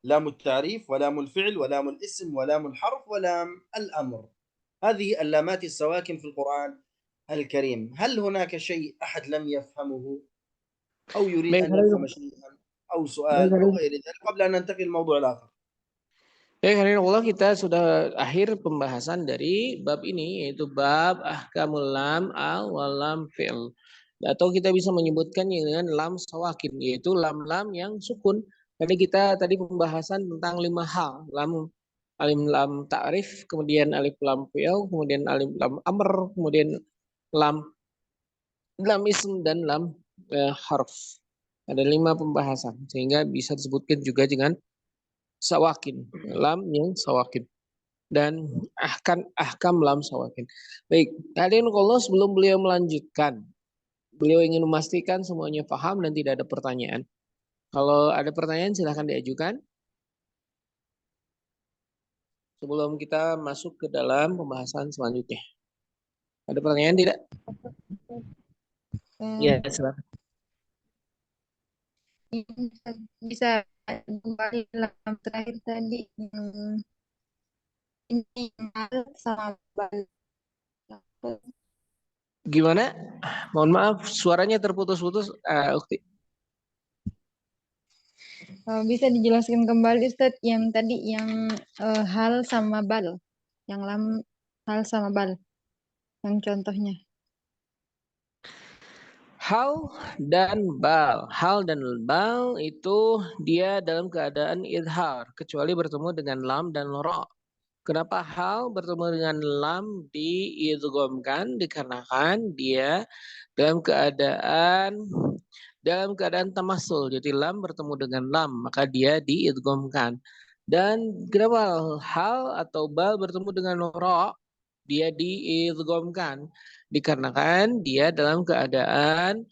لام التعريف ولام الفعل ولام الاسم ولام الحرف ولام الأمر. هذه اللامات السواكن في القرآن الكريم. هل هناك شيء أحد لم يفهمه أو يريد أن يفهم شيئا أو سؤال أو غير ذلك قبل أن ننتقل للموضوع الآخر؟ Baik, hadirinullah, kita sudah akhir pembahasan dari bab ini, yaitu bab ahkamul lam al walam fi'l, atau kita bisa menyebutkannya dengan lam sawakin, yaitu lam-lam yang sukun. Tadi kita pembahasan tentang 5 hal: lam, alif lam ta'rif, kemudian alif lam fi'l, kemudian alif lam amr, kemudian lam ism, dan lam harf. Ada 5 pembahasan, sehingga bisa disebutkan juga dengan sawakin, lam yang sawakin, dan ahkam lam sawakin. Baik, hadirinullah, sebelum beliau melanjutkan, beliau ingin memastikan semuanya paham dan tidak ada pertanyaan. Kalau ada pertanyaan silahkan diajukan sebelum kita masuk ke dalam pembahasan selanjutnya. Ada pertanyaan tidak? Ya, silakan. Bisa kembali dalam terakhir tadi ini hal sama bal. Gimana? Mohon maaf, suaranya terputus-putus, Ukti. Bisa dijelaskan kembali Ustadz yang tadi yang hal sama bal, yang lam hal sama bal, yang contohnya. Hal dan bal. Hal dan bal itu dia dalam keadaan idhar, kecuali bertemu dengan lam dan ra. Kenapa hal bertemu dengan lam diidghamkan? Dikarenakan dia dalam keadaan tamasul. Jadi lam bertemu dengan lam, maka dia diidghamkan. Dan kenapa hal atau bal bertemu dengan ra, dia diidghamkan? Dikarenakan dia dalam keadaan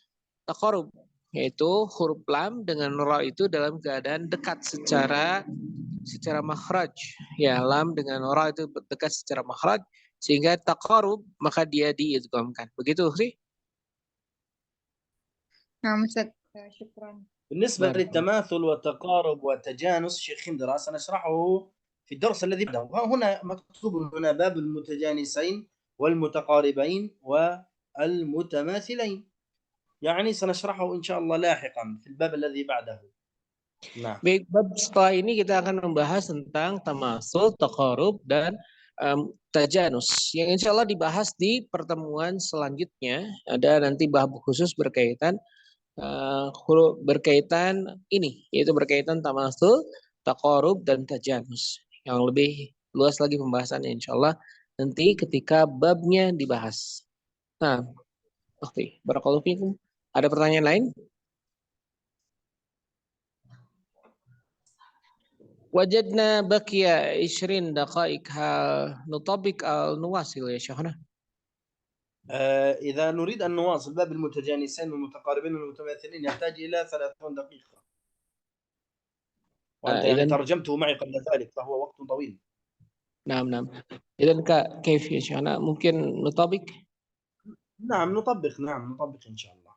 taqarrub, yaitu huruf lam dengan ra itu dalam keadaan dekat secara makhraj. Ya, lam dengan ra itu dekat secara makhraj sehingga taqarrub maka dia diidghamkan. Begitu sih? Nah, Ustaz, syukran. بالنسبة بارك الله. للتماثل والتقارب والتجانس شيخ هند سنشرحه في الدرس الذي بعده. هنا مكتوب هنا باب المتجانسين والمتقاربين والمتماثلين، يعني سنشرحه إن شاء الله لاحقا في الباب الذي بعده. Nah. Baik, bab setelah ini kita akan membahas tentang tamasul, taqarrub, dan tajanus yang insya Allah dibahas di pertemuan selanjutnya. Ada nanti bab khusus berkaitan ini, yaitu berkaitan tamasul, taqarrub, dan tajanus. Yang lebih luas lagi pembahasannya insya Allah nanti ketika babnya dibahas. Nah, oke, barakallahu fikum. Ada pertanyaan lain? وجدنا بقي 20 دقائق، نطبق أو نواصل يا شيخنا؟ إذا نريد أن نواصل باب المتجانسين والمتقاربين والمتماثلين يحتاج إلى 30 دقيقة، وأنت يعني ترجمته معي قبل ذلك فهو وقت طويل. نعم. إذا كيف يا شيخنا؟ ممكن نطبق؟ نعم نطبق إن شاء الله.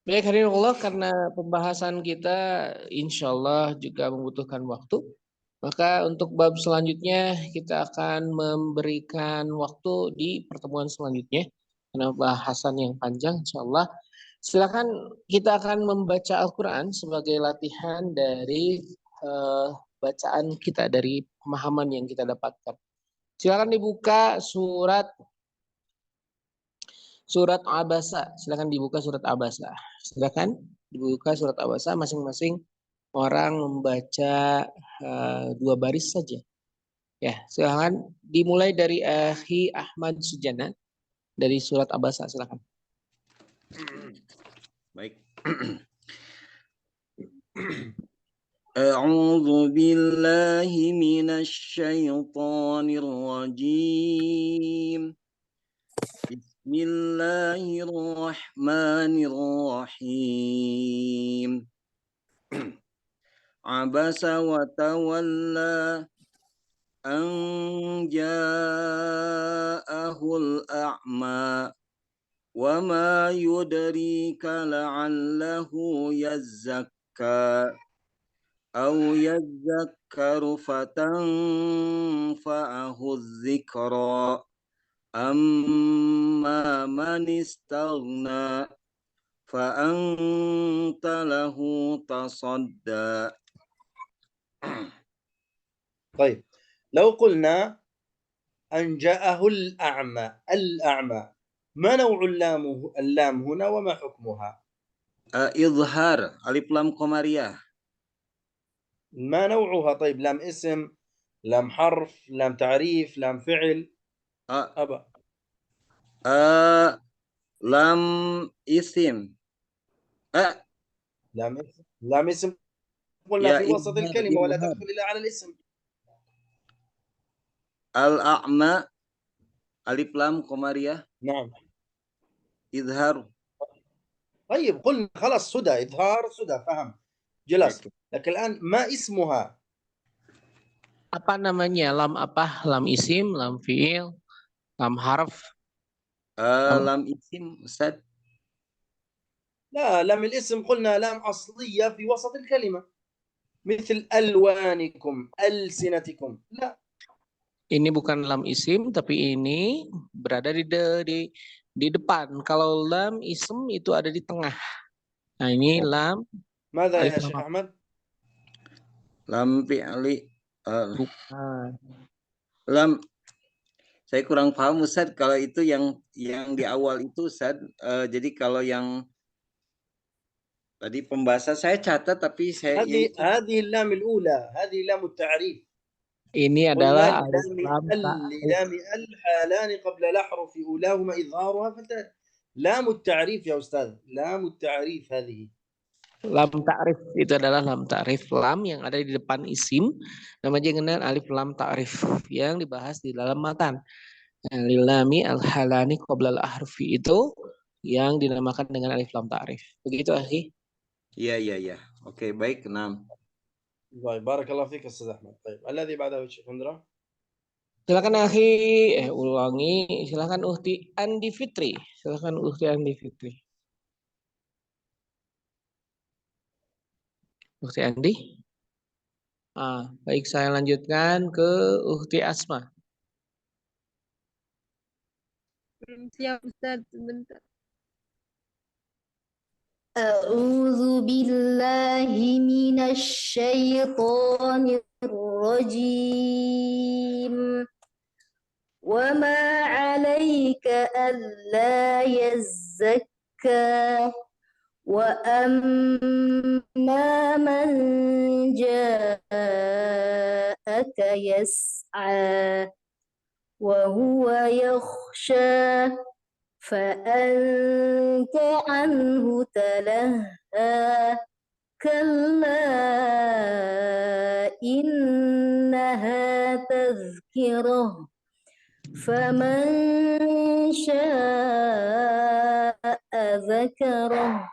Baik, hadirinullah, karena pembahasan kita insya Allah juga membutuhkan waktu, maka untuk bab selanjutnya kita akan memberikan waktu di pertemuan selanjutnya karena bahasan yang panjang insya Allah. Silakan, kita akan membaca Al-Quran sebagai latihan dari bacaan kita, dari pemahaman yang kita dapatkan. Silakan dibuka surat Abasa. Silakan dibuka surat Abasa. Silakan dibuka surat Abasa. Masing-masing orang membaca 2 baris saja. Ya, silakan dimulai dari Akhi Ahmad Sujana dari surat Abasa. Silakan. Baik. A'udzu billahi minasy syaithanir rajim. Bismillahirrahmanirrahim. Abasa wa tawalla an ja'ahul a'ma wa ma yudrika la'allahu yazzakka aw yadzakkaru fatanfa'ahu dzikra amma man istaghna fa anta lahu tasadda. طيب لو قلنا أن جاءه الأعمى ما نوع اللام هنا وما حكمها؟ إظهار ألف لام قمرية. ما نوعها؟ طيب لام اسم، لام حرف، لام تعريف، لام فعل؟ لام اسم. لام اسم قلنا في وسط الكلمة ولا تدخل إلا على الاسم. الأعمى ألف لام قمرية. نعم. إظهار. طيب قلنا خلاص سدى، إظهار سدى، فهم jelas. لكن الآن ما اسمها؟ Apa namanya? Lam apa? Lam isim, lam fi'il, lam harf? لام اسم أستاذ. لا، لام الاسم قلنا لام أصلية في وسط الكلمة مثل ألوانكم، ألسنتكم. لا. Ini bukan lam isim, tapi ini berada di depan. Kalau lam isim itu ada di tengah. Nah, ini lam. ماذا يا شيخ أحمد؟ Lam fi'li. Lam. Saya kurang paham Ustaz kalau itu yang di awal itu Ustaz. Jadi kalau yang tadi pembahasan saya catat tapi saya هذه اللام الأولى، هذه لام التعريف. Ini adalah لام الحالان قبل الأحرف أولاهما إظهارها لام التعريف يا أستاذ، لام التعريف هذه. Lam ta'rif itu adalah lam ta'rif, lam yang ada di depan isim, namanya dengan alif lam ta'rif yang dibahas di dalam matan. Lilami al-halani qabla al-ahrufi itu yang dinamakan dengan alif lam ta'rif. Begitu, akhi? Iya. Oke, baik. 6. طيب بارك الله فيك أستاذ أحمد. طيب الذي بعده شيخ هندرة. Silakan akhi, ulangi. Silakan Uhti Andi Fitri. Silakan Uhti Andi Fitri. Uhti Andi. Baik, saya lanjutkan ke Uhti Asma. Siap Ustaz, sebentar. أعوذ بالله من الشيطان الرجيم وما عليك ألا يزكى وأما من جاءك يسعى وهو يخشى فأنت عنه تلهى كلا إنها تذكرة فمن شاء ذكره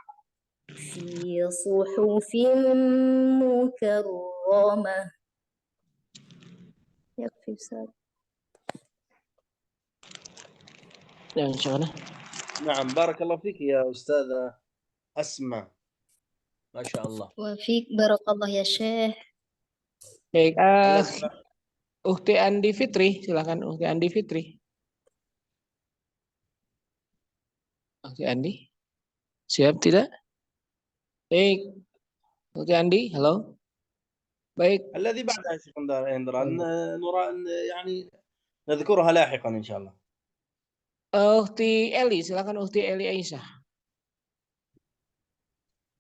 في صحف مكرمة. يكفي أستاذ. Yang mana? نعم بارك الله فيك يا أستاذة أسماء. ما شاء الله. وفيك بارك الله يا شيخ. Baik, Uhti Andi Fitri, silakan Uhti Andi Fitri. Uhti Andi, siap tidak? Baik, Uhti Andi, halo. Baik. الذي بعدها يا شيخ هندرة نرى يعني نذكرها لاحقا إن شاء الله. Uhti Eli, silakan Uhti Eli Aisyah.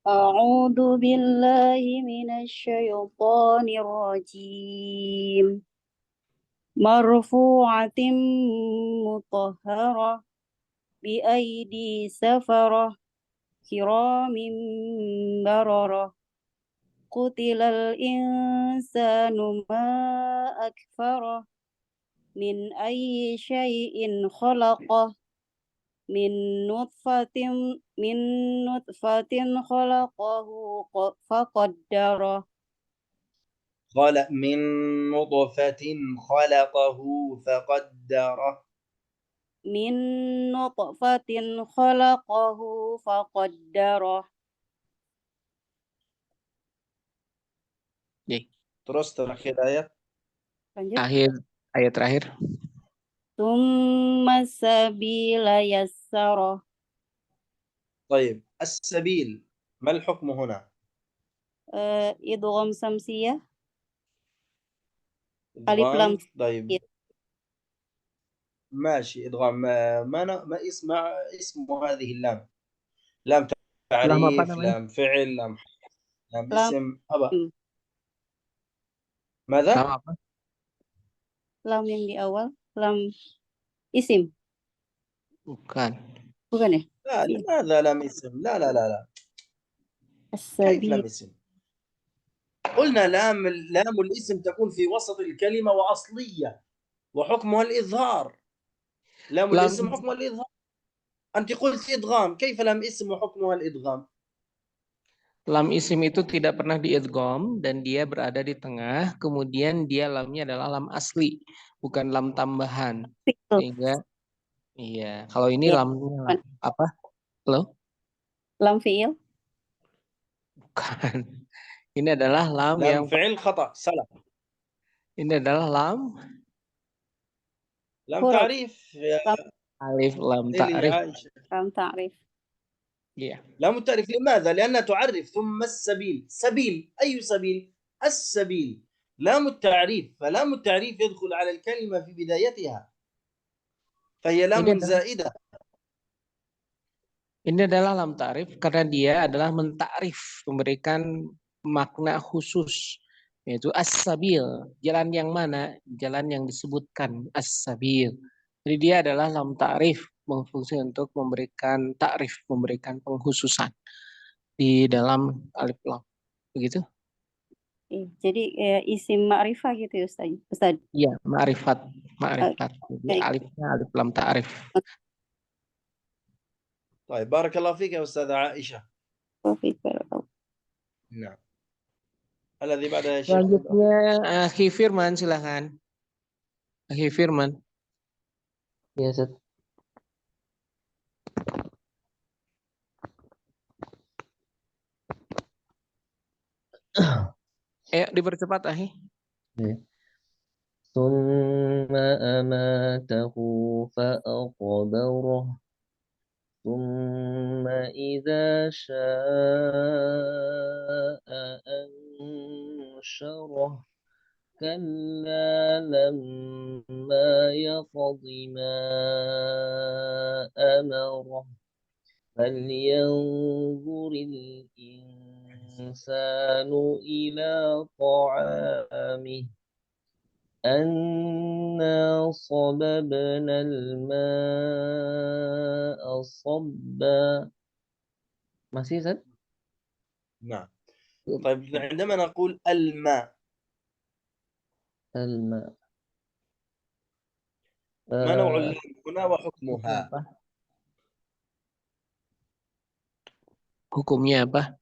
أعوذ بالله من الشيطان الرجيم مرفوعة مطهرة بأيدي سفرة كرام بررة قتل الإنسان ما أكفره من أي شيء خلقه من نطفة خلقه فقدره من نطفة خلقه فقدره من نطفة خلقه فقدره. Terus terakhir ayat. Lanjut. Ayat terakhir. ثم السبيل يسره. طيب السبيل ما الحكم هنا؟ إدغام سمسية ألف لام. طيب ماشي إدغام ما اسم هذه اللام؟ لام تعريف، لام فعل، لام اسم أبا. ماذا؟ لام apa? Lam yang di awal, lam isim. Bukan ya? لا لماذا لام اسم؟ لا كيف لام اسم؟ قلنا لام الاسم تكون في وسط الكلمة وأصلية وحكمها الإظهار. لام الاسم حكمها الإظهار. أنت قلت إدغام، كيف لام اسم وحكمها الإدغام؟ Lam isim itu tidak pernah diidgham dan dia berada di tengah, kemudian dia lamnya adalah lam asli, bukan lam tambahan. Sehingga iya, kalau ini lamnya apa? Halo? Lam fi'il? Bukan. Ini adalah lam yang fi'il khata, salah. Ini adalah lam ta'rif. Alif lam ta'rif. Lam ta'rif. Yeah. لام التعريف لماذا؟ لأنها تعرف ثم السبيل. سبيل أي سبيل؟ السبيل. لام التعريف، فلام التعريف يدخل على الكلمة في بدايتها فهي لام زائدة. Ini adalah lam ta'rif karena dia adalah mentakrif, memberikan makna khusus, yaitu as-sabil, jalan yang mana? Jalan yang disebutkan as-sabil. Jadi dia adalah lam ta'rif, berfungsi untuk memberikan takrif, memberikan pengkhususan di dalam alif lam. Begitu? Jadi isim ma'rifah gitu ya Ustaz? Iya, ma'rifat. Jadi alifnya alif lam ta'rif. طيب بارك الله فيك يا أستاذة عائشة. وفيك بارك الله. نعم. الذي بعدها يا شيخ. Selanjutnya Akhi Firman, silakan. Akhi Firman. Ya, Ustaz. Ayo dipercepat, Akhi. Ya. ثم أماته فأقبره ثم إذا شاء أنشره كلا لما يقض ما أمره فلينظر الإنسان إلى طعامه أنا صببنا الماء صبا. masih Ustaz? نعم. طيب عندما نقول الماء الماء ما نوع اللام هنا وحكمها؟ Hukumnya apa?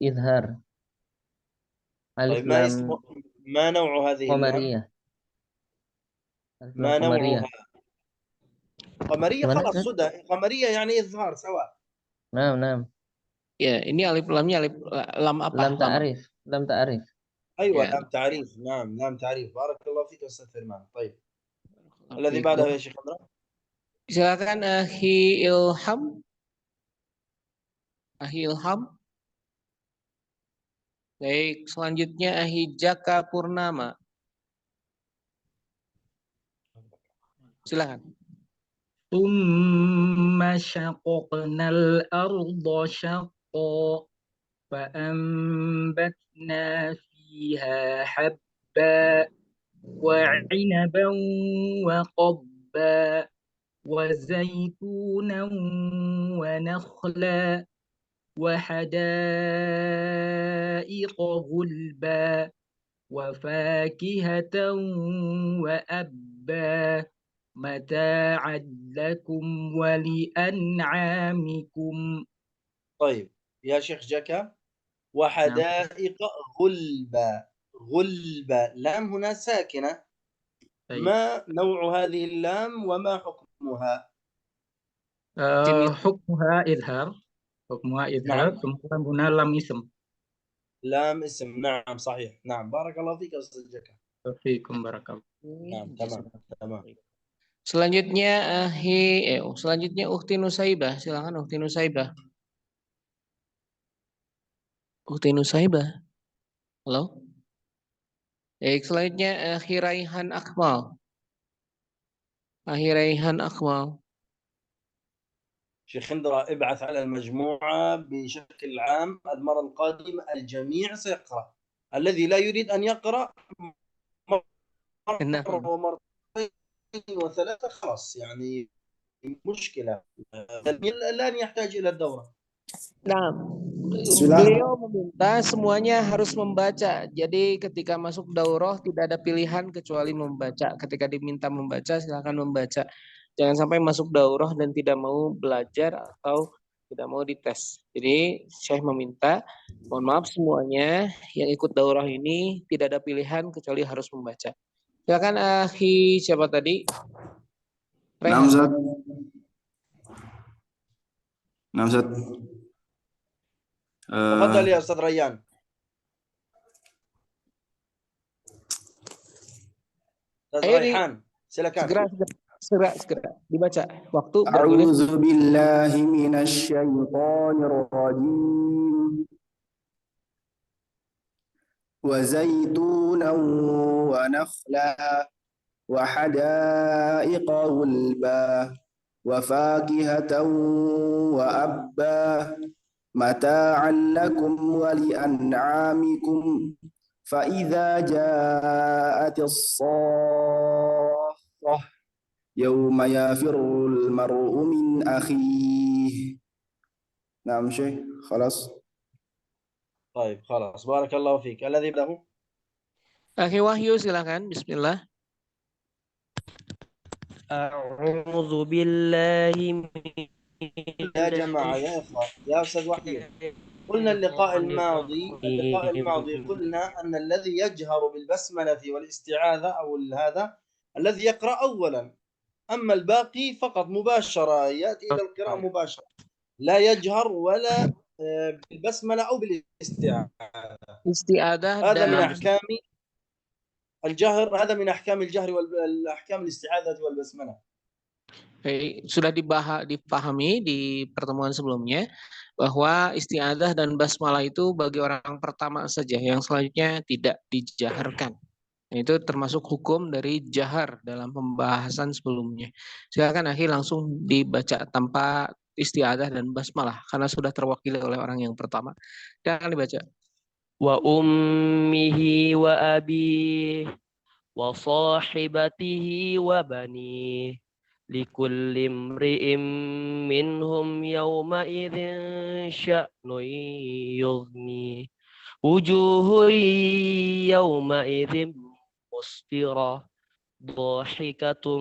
إظهار ألف طيب ما لام اسم ما نوع هذه اللام؟ قمرية. ألف لام ما قمرية. نوعها؟ قمرية gimana خلاص Ustaz? سدى قمرية يعني إظهار سواء. نعم نعم. Ya, ini alif lamnya lam apa? لام تعريف. لام تعريف. أيوة Ya. لام تعريف. نعم لام تعريف. بارك الله فيك أستاذ فرمان. طيب الذي بعده يا شيخ عمران. Silakan Akhi Ilham. Akhi Ilham. Baik, selanjutnya Akhi Jaka Purnama. Silakan. ثم شققنا الأرض شقا فأنبتنا فيها حبا وعنبا وقبا وزيتونا ونخلا وحدائق غلبا وفاكهة وأبا متاعا لكم ولأنعامكم. طيب يا شيخ جكا وحدائق غلبا. غلبا لام هنا ساكنة. ما نوع هذه اللام وما حكمها؟ حكمها إظهار. حكمها إظهار. kemudian هنا لام اسم. لام اسم. نعم صحيح. نعم بارك الله فيك أستاذ جكا. فيكم بارك الله. نعم تمام تمام. Selanjutnya selanjutnya Ukhti Nusaibah, silakan Ukhti Nusaibah. Ukhti Nusaibah. Halo. Baik, selanjutnya Akhi Raihan Akmal. Akhi Raihan Akmal. شيخ خندرة ابعث على المجموعة بشكل عام المرة القادمة الجميع سيقرأ. الذي لا يريد أن يقرأ مرة ومرتين وثلاثة خلاص يعني مشكلة. الآن يحتاج إلى الدورة. Nah, beliau meminta semuanya harus membaca. Jadi ketika masuk daurah tidak ada pilihan kecuali membaca. Ketika diminta membaca silakan membaca. Jangan sampai masuk daurah dan tidak mau belajar atau tidak mau dites. Jadi Syekh meminta, mohon maaf semuanya yang ikut daurah ini tidak ada pilihan kecuali harus membaca. Silakan Akhi siapa tadi? Namzat. Namzat. تفضل يا أستاذ ريان. أستاذ ريحان silakan. Segera dibaca. Waktu A'udzu billahi minasy syaithanir rajim. Wa zaitunan wa nakhla wa hadaiqa gulba wa fakihatan wa abba mata'an lakum wa li'an'amikum fa idza ja'atis sakhah yauma yafirrul mar'u min akhihi. Naam Syekh, خلاص. طيب خلاص بارك الله فيك. الذي له Akhi Wahyu silakan. Bismillah. أعوذ بالله من يا جماعة يا إخوة يا أستاذ وحيد، قلنا اللقاء الماضي قلنا أن الذي يجهر بالبسملة والاستعاذة أو هذا الذي يقرأ أولا، أما الباقي فقط مباشرة يأتي إلى القراءة مباشرة، لا يجهر ولا بالبسملة أو بالاستعاذة. Isti'adah هذا من dan أحكام الجهر، هذا من أحكام الجهر والأحكام الاستعاذة والبسملة. sudah dipahami di pertemuan sebelumnya bahwa isti'adah dan basmalah itu bagi orang pertama saja, yang selanjutnya tidak dijaharkan. Itu termasuk hukum dari jahar dalam pembahasan sebelumnya. Silakan akhi langsung dibaca tanpa isti'adah dan basmalah karena sudah terwakili oleh orang yang pertama. Silakan dibaca. Wa ummihi wa abihi wa sahibatihi wa banihi likulli imri'in minhum yawma idzin sya'nun yughni wujuhun yawma idzin musfirah dhahikatum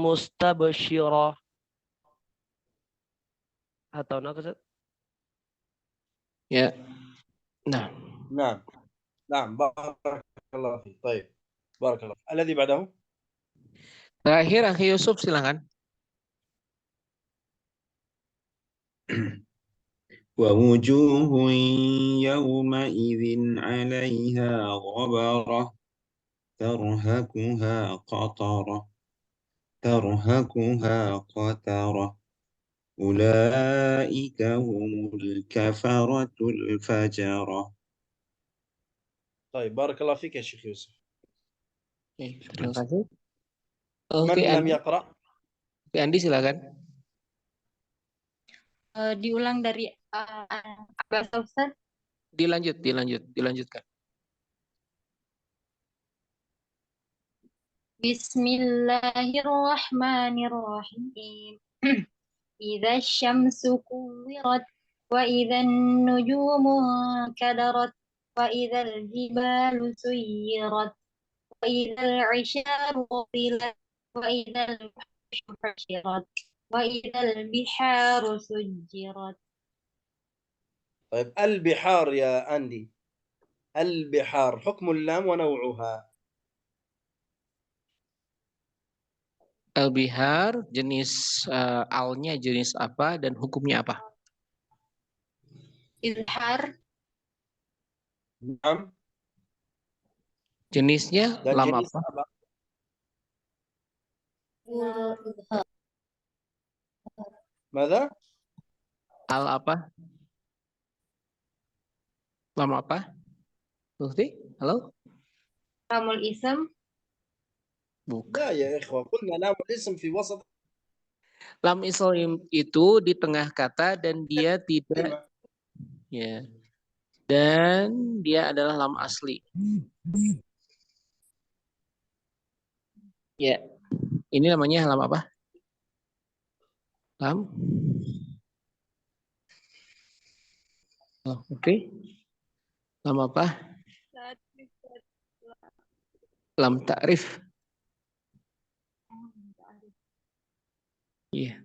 mustabshirah. Atau nak Ustaz? Ya. Nah. نعم بارك الله فيك. طيب بارك الله. الذي بعده. Terakhir akhi Yusuf silakan. ووجوه يومئذ عليها غبرة ترهقها قترة أولئك هم الكفرة الفجرة. طيب بارك الله فيك يا شيخ يوسف. Terima kasih. من لم يقرأ؟ Andi silakan. Diulang dari bahasa Ustaz. Dilanjutkan. Bismillahirrahmanirrahim. Idza syamsu kuwirat wa idzan nujumu kadarat wa idzal jibalu suyirat wa idzal 'isharu qutilat wa idzal wuhushu husyirat wa idzal biharu sujjirat. طيب البحار يا أندي، البحار حكم اللام ونوعها. Al-bihar jenis alnya jenis apa dan hukumnya apa? Izhar. Naam. Jenisnya dan lam jenis apa? Mada? Al apa? Lam apa? Bukti? Halo? Lamul ism. Bukan. لا يا إخوة قلنا لام الاسم في وسط. Lam ism itu di tengah kata dan dia tidak ya. Dan dia adalah lam asli. Ya. Ini namanya lam apa? Lam. Oh, oke. Lam apa? Lam ta'rif. Iya.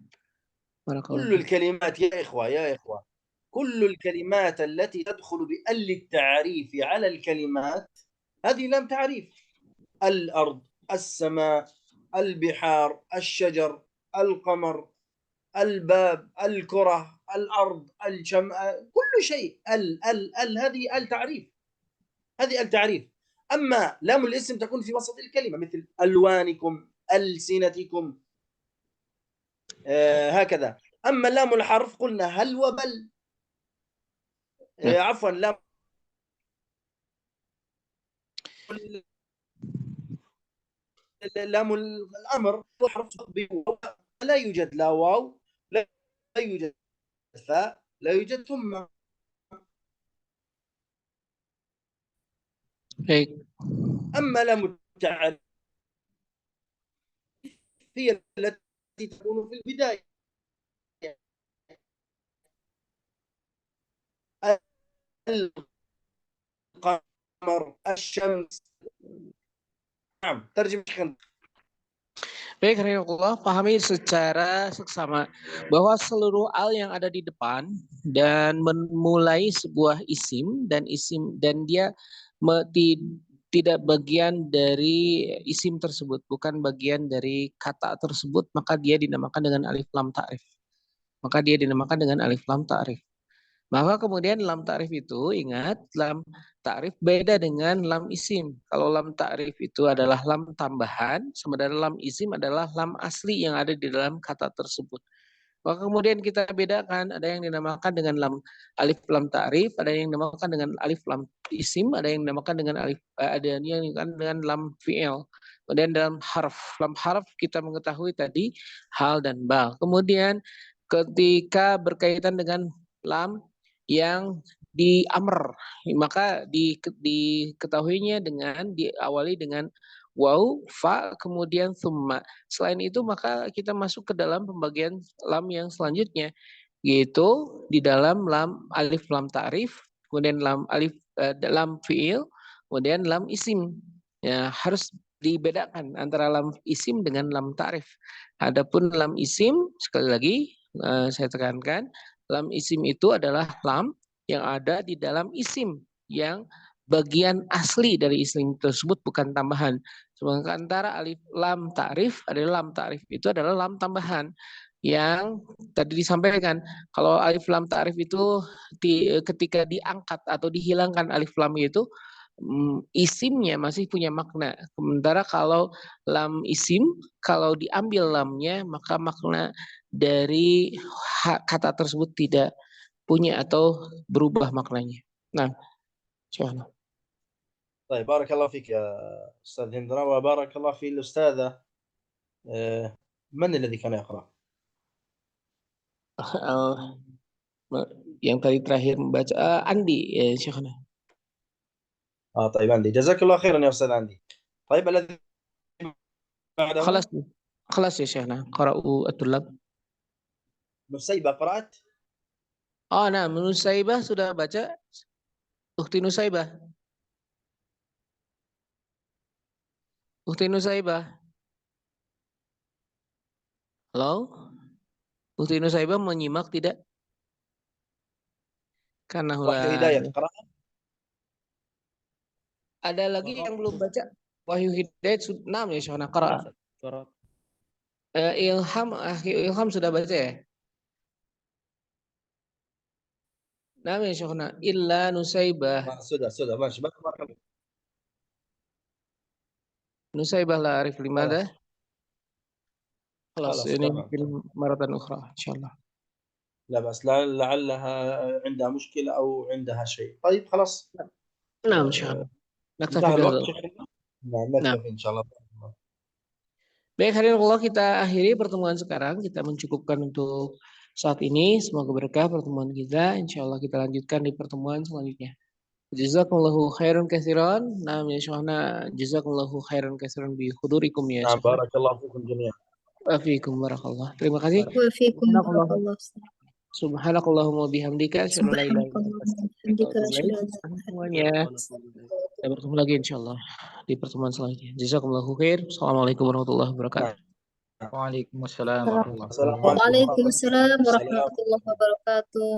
كل الكلمات يا إخوة كل الكلمات التي تدخل بأل التعريف على الكلمات هذه لام تعريف. الأرض، السماء، البحار، الشجر، القمر، الباب، الكرة، الأرض، كل شيء هذه التعريف، هذه التعريف. أما لام الاسم تكون في وسط الكلمة مثل ألوانكم، ألسنتكم، هكذا. أما لام الحرف قلنا هل وبل، عفوا لام الأمر حرف لا يوجد لا واو، لا يوجد ثاء، لا يوجد ثم. أما لام التعريف هي التي تكون في البداية. القمر، الشمس. نعم ترجم. Baik, rahimahullah, pahami secara seksama bahwa seluruh al yang ada di depan dan memulai sebuah isim dan dia tidak bagian dari isim tersebut, bukan bagian dari kata tersebut, maka dia dinamakan dengan alif lam ta'rif. Maka kemudian lam ta'rif itu, ingat, lam ta'rif beda dengan lam isim. Kalau lam ta'rif itu adalah lam tambahan, sementara lam isim adalah lam asli yang ada di dalam kata tersebut. Maka kemudian kita bedakan, ada yang dinamakan dengan lam alif lam ta'rif, ada yang dinamakan dengan alif lam isim, ada yang dinamakan dengan dengan lam fi'il. Kemudian dalam lam harf kita mengetahui tadi hal dan bal. Kemudian ketika berkaitan dengan lam yang di amr, maka diketahuinya dengan diawali dengan waw, fa, kemudian thumma. Selain itu maka kita masuk ke dalam pembagian lam yang selanjutnya, yaitu di dalam lam alif lam ta'rif, kemudian lam fi'il, kemudian lam isim. Ya, harus dibedakan antara lam isim dengan lam ta'rif. Adapun lam isim, sekali lagi saya tekankan, lam isim itu adalah lam yang ada di dalam isim yang bagian asli dari isim tersebut, bukan tambahan. Sementara alif lam ta'rif itu adalah lam tambahan yang tadi disampaikan. Kalau alif lam ta'rif itu ketika diangkat atau dihilangkan alif lam itu, isimnya masih punya makna. Sementara kalau lam isim, kalau diambil lamnya, maka makna dari kata tersebut tidak punya atau berubah maknanya. Nah, insyaallah. طيب بارك الله فيك يا أستاذ هندرة، وبارك الله في الأستاذة. من الذي كان يقرأ؟ Yang tadi terakhir membaca Andi ya Syekhna. طيب عندي، جزاك الله خيرا يا أستاذ عندي. طيب الذي بعده خلاص يا شيخنا، قرأوا الطلاب. نسيبة قرأت؟ Nah, Nusaibah sudah baca. Ukhti Nusaibah. Halo? Ukhti Nusaibah menyimak tidak? Karena Wahyu Hidayat قرأت؟ Ada lagi yang belum baca? Wahyu Hidayat sudah ya Syahna qara. Ilham sudah baca ya? Nam ya Syahna, illa Nusaibah. sudah ماشي. Nusaibah la arif limada. خلاص ini تمام. mungkin maratan ukhra insyaallah. لا بس لعلها عندها مشكلة أو عندها شيء. طيب خلاص. نعم إن شاء الله. انتهى الوقت. نعم نكتفي إن شاء الله. Baik, hadirin Allah, kita akhiri pertemuan sekarang. Kita mencukupkan untuk saat ini. Semoga berkah pertemuan kita. Insya Allah kita lanjutkan di pertemuan selanjutnya. Jazakumullahu khairan katsiran. Naam ya Syuhana, jazakumullahu khairan katsiran bi hudurikum ya Syuhana. Barakallahu fikum jami'an. Wa fiikum barakallah. Terima kasih. Wa fiikum barakallah. Subhanakallahumma bihamdika asyhadu an la ilaha illa anta semuanya. Kita bertemu lagi insyaallah di pertemuan selanjutnya. Jazakumullahu khair. Assalamualaikum warahmatullahi wabarakatuh. Waalaikumsalam warahmatullahi wabarakatuh. Waalaikumsalam warahmatullahi wabarakatuh.